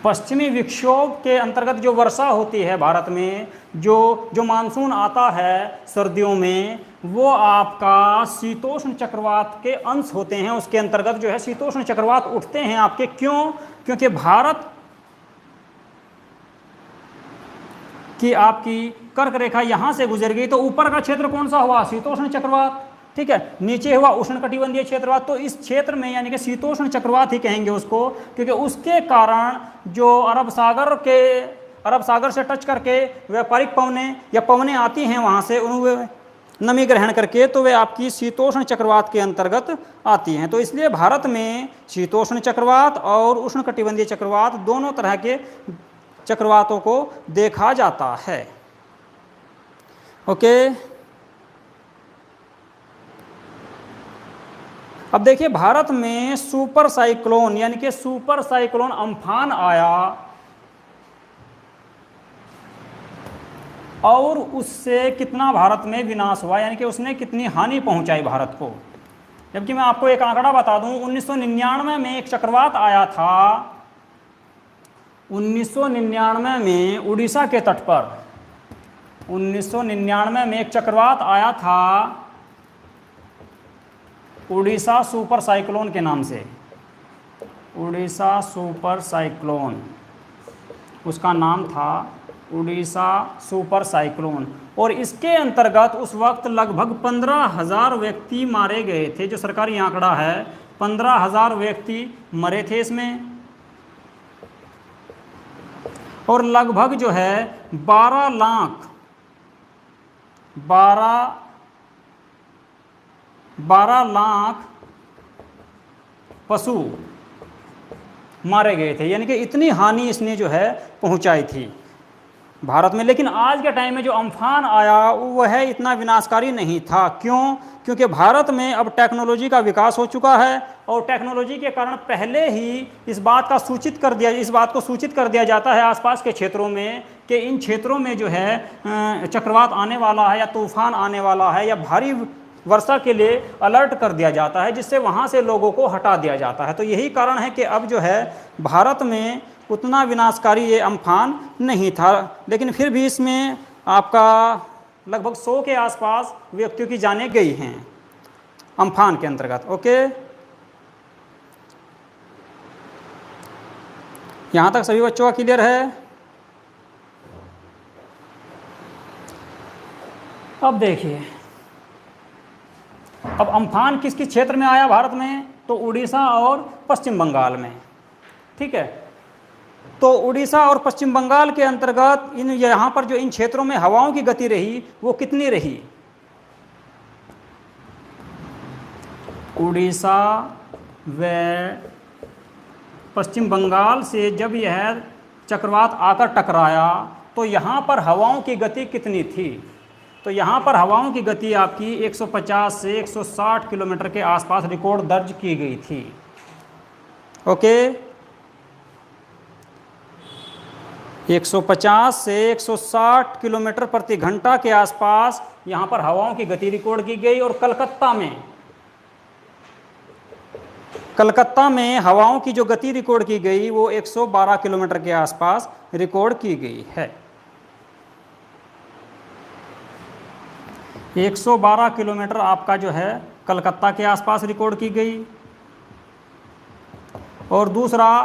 पश्चिमी विक्षोभ के अंतर्गत जो वर्षा होती है भारत में, जो मानसून आता है सर्दियों में, वो आपका शीतोष्ण चक्रवात के अंश होते हैं। उसके अंतर्गत जो है शीतोष्ण चक्रवात उठते हैं आपके। क्यों? क्योंकि भारत की आपकी कर्क रेखा यहाँ से गुजर गई, तो ऊपर का क्षेत्र कौन सा हुआ? शीतोष्ण चक्रवात। ठीक है, नीचे हुआ उष्णकटिबंधीय क्षेत्रवात। तो इस क्षेत्र में यानी कि शीतोष्ण चक्रवात ही कहेंगे उसको, क्योंकि उसके कारण जो अरब सागर के अरब सागर से टच करके व्यापारिक पवनें या पवनें आती हैं वहाँ से, उन नमी ग्रहण करके, तो वे आपकी शीतोष्ण चक्रवात के अंतर्गत आती हैं। तो इसलिए भारत में शीतोष्ण चक्रवात और उष्णकटिबंधीय चक्रवात दोनों तरह के चक्रवातों को देखा जाता है। ओके, अब देखिए भारत में सुपर साइक्लोन यानी कि सुपर साइक्लोन अम्फान आया और उससे कितना भारत में विनाश हुआ, यानी कि उसने कितनी हानि पहुंचाई भारत को। जबकि मैं आपको एक आंकड़ा बता दूं, 1999 में एक चक्रवात आया था, 1999 में उड़ीसा के तट पर 1999 में एक चक्रवात आया था उड़ीसा सुपर साइक्लोन के नाम से। उड़ीसा सुपर साइक्लोन, उसका नाम था उड़ीसा सुपर साइक्लोन। और इसके अंतर्गत उस वक्त लगभग 15,000 व्यक्ति मारे गए थे। जो सरकारी आंकड़ा है, 15,000 व्यक्ति मरे थे इसमें, और लगभग जो है 12 लाख पशु मारे गए थे, यानी कि इतनी हानि इसने जो है पहुंचाई थी भारत में। लेकिन आज के टाइम में जो अम्फान आया वह इतना विनाशकारी नहीं था। क्यों? क्योंकि भारत में अब टेक्नोलॉजी का विकास हो चुका है, और टेक्नोलॉजी के कारण पहले ही इस बात को सूचित कर दिया जाता है आसपास के क्षेत्रों में कि इन क्षेत्रों में जो है चक्रवात आने वाला है या तूफान आने वाला है या भारी वर्षा के लिए अलर्ट कर दिया जाता है, जिससे वहाँ से लोगों को हटा दिया जाता है। तो यही कारण है कि अब जो है भारत में उतना विनाशकारी ये अम्फान नहीं था, लेकिन फिर भी इसमें आपका लगभग 100 के आसपास व्यक्तियों की जानें गई हैं अम्फान के अंतर्गत। ओके, यहाँ तक सभी बच्चों का क्लियर है? अब देखिए, अब अम्फान किस किस क्षेत्र में आया भारत में? तो उड़ीसा और पश्चिम बंगाल में। ठीक है, तो उड़ीसा और पश्चिम बंगाल के अंतर्गत इन यहाँ पर जो इन क्षेत्रों में हवाओं की गति रही वो कितनी रही? उड़ीसा व पश्चिम बंगाल से जब यह चक्रवात आकर टकराया तो यहाँ पर हवाओं की गति कितनी थी? तो यहाँ पर हवाओं की गति आपकी 150 से 160 किलोमीटर के आसपास रिकॉर्ड दर्ज की गई थी। ओके, 150 से 160 किलोमीटर प्रति घंटा के आसपास यहाँ पर हवाओं की गति रिकॉर्ड की गई। और कलकत्ता में हवाओं की जो गति रिकॉर्ड की गई वो 112 किलोमीटर के आसपास रिकॉर्ड की गई है। 112 किलोमीटर आपका जो है कलकत्ता के आसपास रिकॉर्ड की गई। और दूसरा,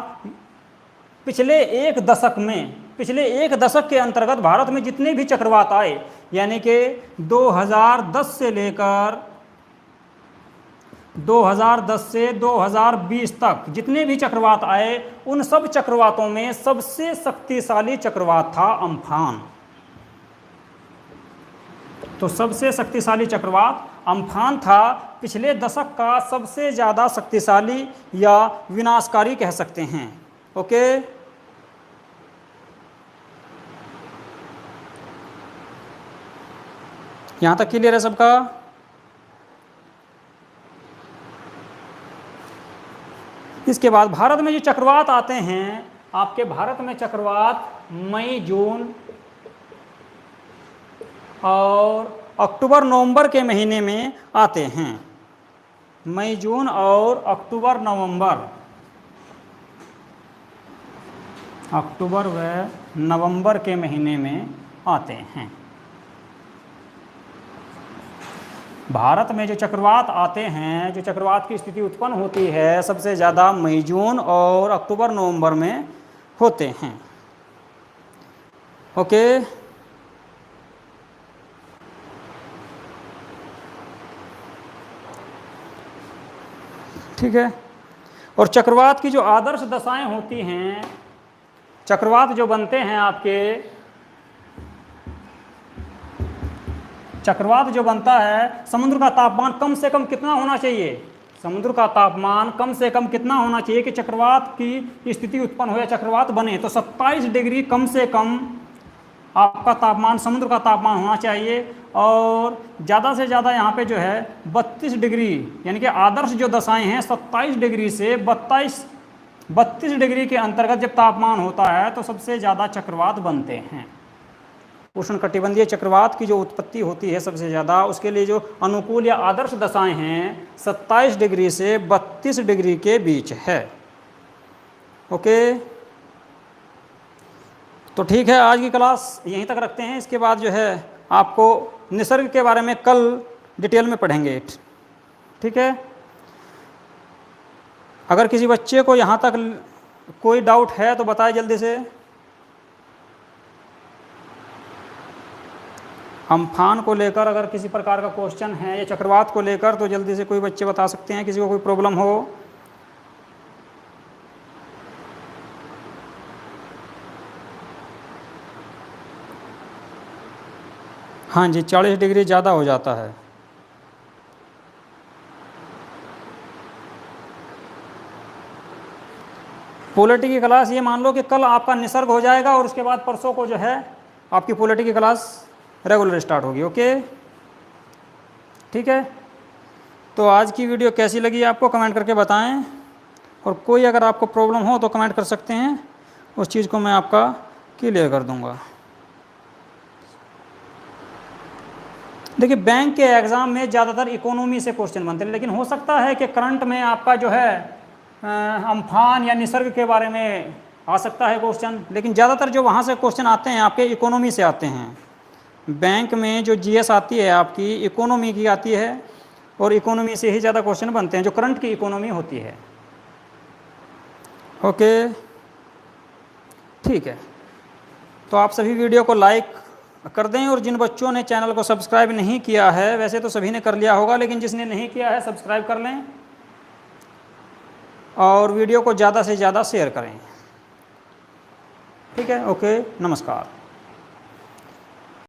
पिछले एक दशक के अंतर्गत भारत में जितने भी चक्रवात आए, यानी कि 2010 से लेकर 2020 तक जितने भी चक्रवात आए, उन सब चक्रवातों में सबसे शक्तिशाली चक्रवात था अम्फान। तो सबसे शक्तिशाली चक्रवात अम्फान था, पिछले दशक का सबसे ज़्यादा शक्तिशाली या विनाशकारी कह सकते हैं। ओके, यहाँ तक क्लियर है सबका? इसके बाद भारत में जो चक्रवात आते हैं, आपके भारत में चक्रवात मई, जून और अक्टूबर, नवंबर के महीने में आते हैं। मई, जून और अक्टूबर, नवंबर के महीने में आते हैं। भारत में जो चक्रवात आते हैं, जो चक्रवात की स्थिति उत्पन्न होती है, सबसे ज़्यादा मई, जून और अक्टूबर, नवंबर में होते हैं। ओके, ठीक है। और चक्रवात की जो आदर्श दशाएं होती हैं, चक्रवात जो बनते हैं आपके, चक्रवात जो बनता है, समुद्र का तापमान कम से कम कितना होना चाहिए, समुद्र का तापमान कम से कम कितना होना चाहिए कि चक्रवात की स्थिति उत्पन्न हो या चक्रवात बने, तो 27 डिग्री कम से कम आपका तापमान, समुद्र का तापमान होना चाहिए। और ज़्यादा से ज़्यादा यहाँ पे जो है 32 डिग्री, यानी कि आदर्श जो दशाएं हैं 27 डिग्री से 32 डिग्री के अंतर्गत जब तापमान होता है तो सबसे ज़्यादा चक्रवात बनते हैं। उष्णकटिबंधीय चक्रवात की जो उत्पत्ति होती है सबसे ज़्यादा, उसके लिए जो अनुकूल या आदर्श दशाएं हैं 27 डिग्री से 32 डिग्री के बीच है। ओके, तो ठीक है, आज की क्लास यहीं तक रखते हैं। इसके बाद जो है आपको निसर्ग के बारे में कल डिटेल में पढ़ेंगे। ठीक है, अगर किसी बच्चे को यहाँ तक कोई डाउट है तो बताए जल्दी से। अम्फान को लेकर अगर किसी प्रकार का क्वेश्चन है या चक्रवात को लेकर तो जल्दी से कोई बच्चे बता सकते हैं, किसी को कोई प्रॉब्लम हो। हाँ जी, 40 डिग्री ज़्यादा हो जाता है। पॉलिटी की क्लास ये मान लो कि कल आपका निसर्ग हो जाएगा और उसके बाद परसों को जो है आपकी पॉलिटी की क्लास रेगुलर स्टार्ट होगी। ओके, ठीक है, तो आज की वीडियो कैसी लगी आपको कमेंट करके बताएं, और कोई अगर आपको प्रॉब्लम हो तो कमेंट कर सकते हैं, उस चीज़ को मैं आपका क्लियर कर दूंगा। देखिए, बैंक के एग्ज़ाम में ज़्यादातर इकोनॉमी से क्वेश्चन बनते हैं, लेकिन हो सकता है कि करंट में आपका जो है अम्फान या निसर्ग के बारे में आ सकता है क्वेश्चन, लेकिन ज़्यादातर जो वहाँ से क्वेश्चन आते हैं आपके इकोनॉमी से आते हैं। बैंक में जो जीएस आती है आपकी इकोनॉमी की आती है, और इकोनॉमी से ही ज़्यादा क्वेश्चन बनते हैं जो करंट की इकोनॉमी होती है। ओके, ठीक है, तो आप सभी वीडियो को लाइक कर दें, और जिन बच्चों ने चैनल को सब्सक्राइब नहीं किया है, वैसे तो सभी ने कर लिया होगा, लेकिन जिसने नहीं किया है सब्सक्राइब कर लें और वीडियो को ज़्यादा से ज़्यादा शेयर करें। ठीक है, ओके, नमस्कार।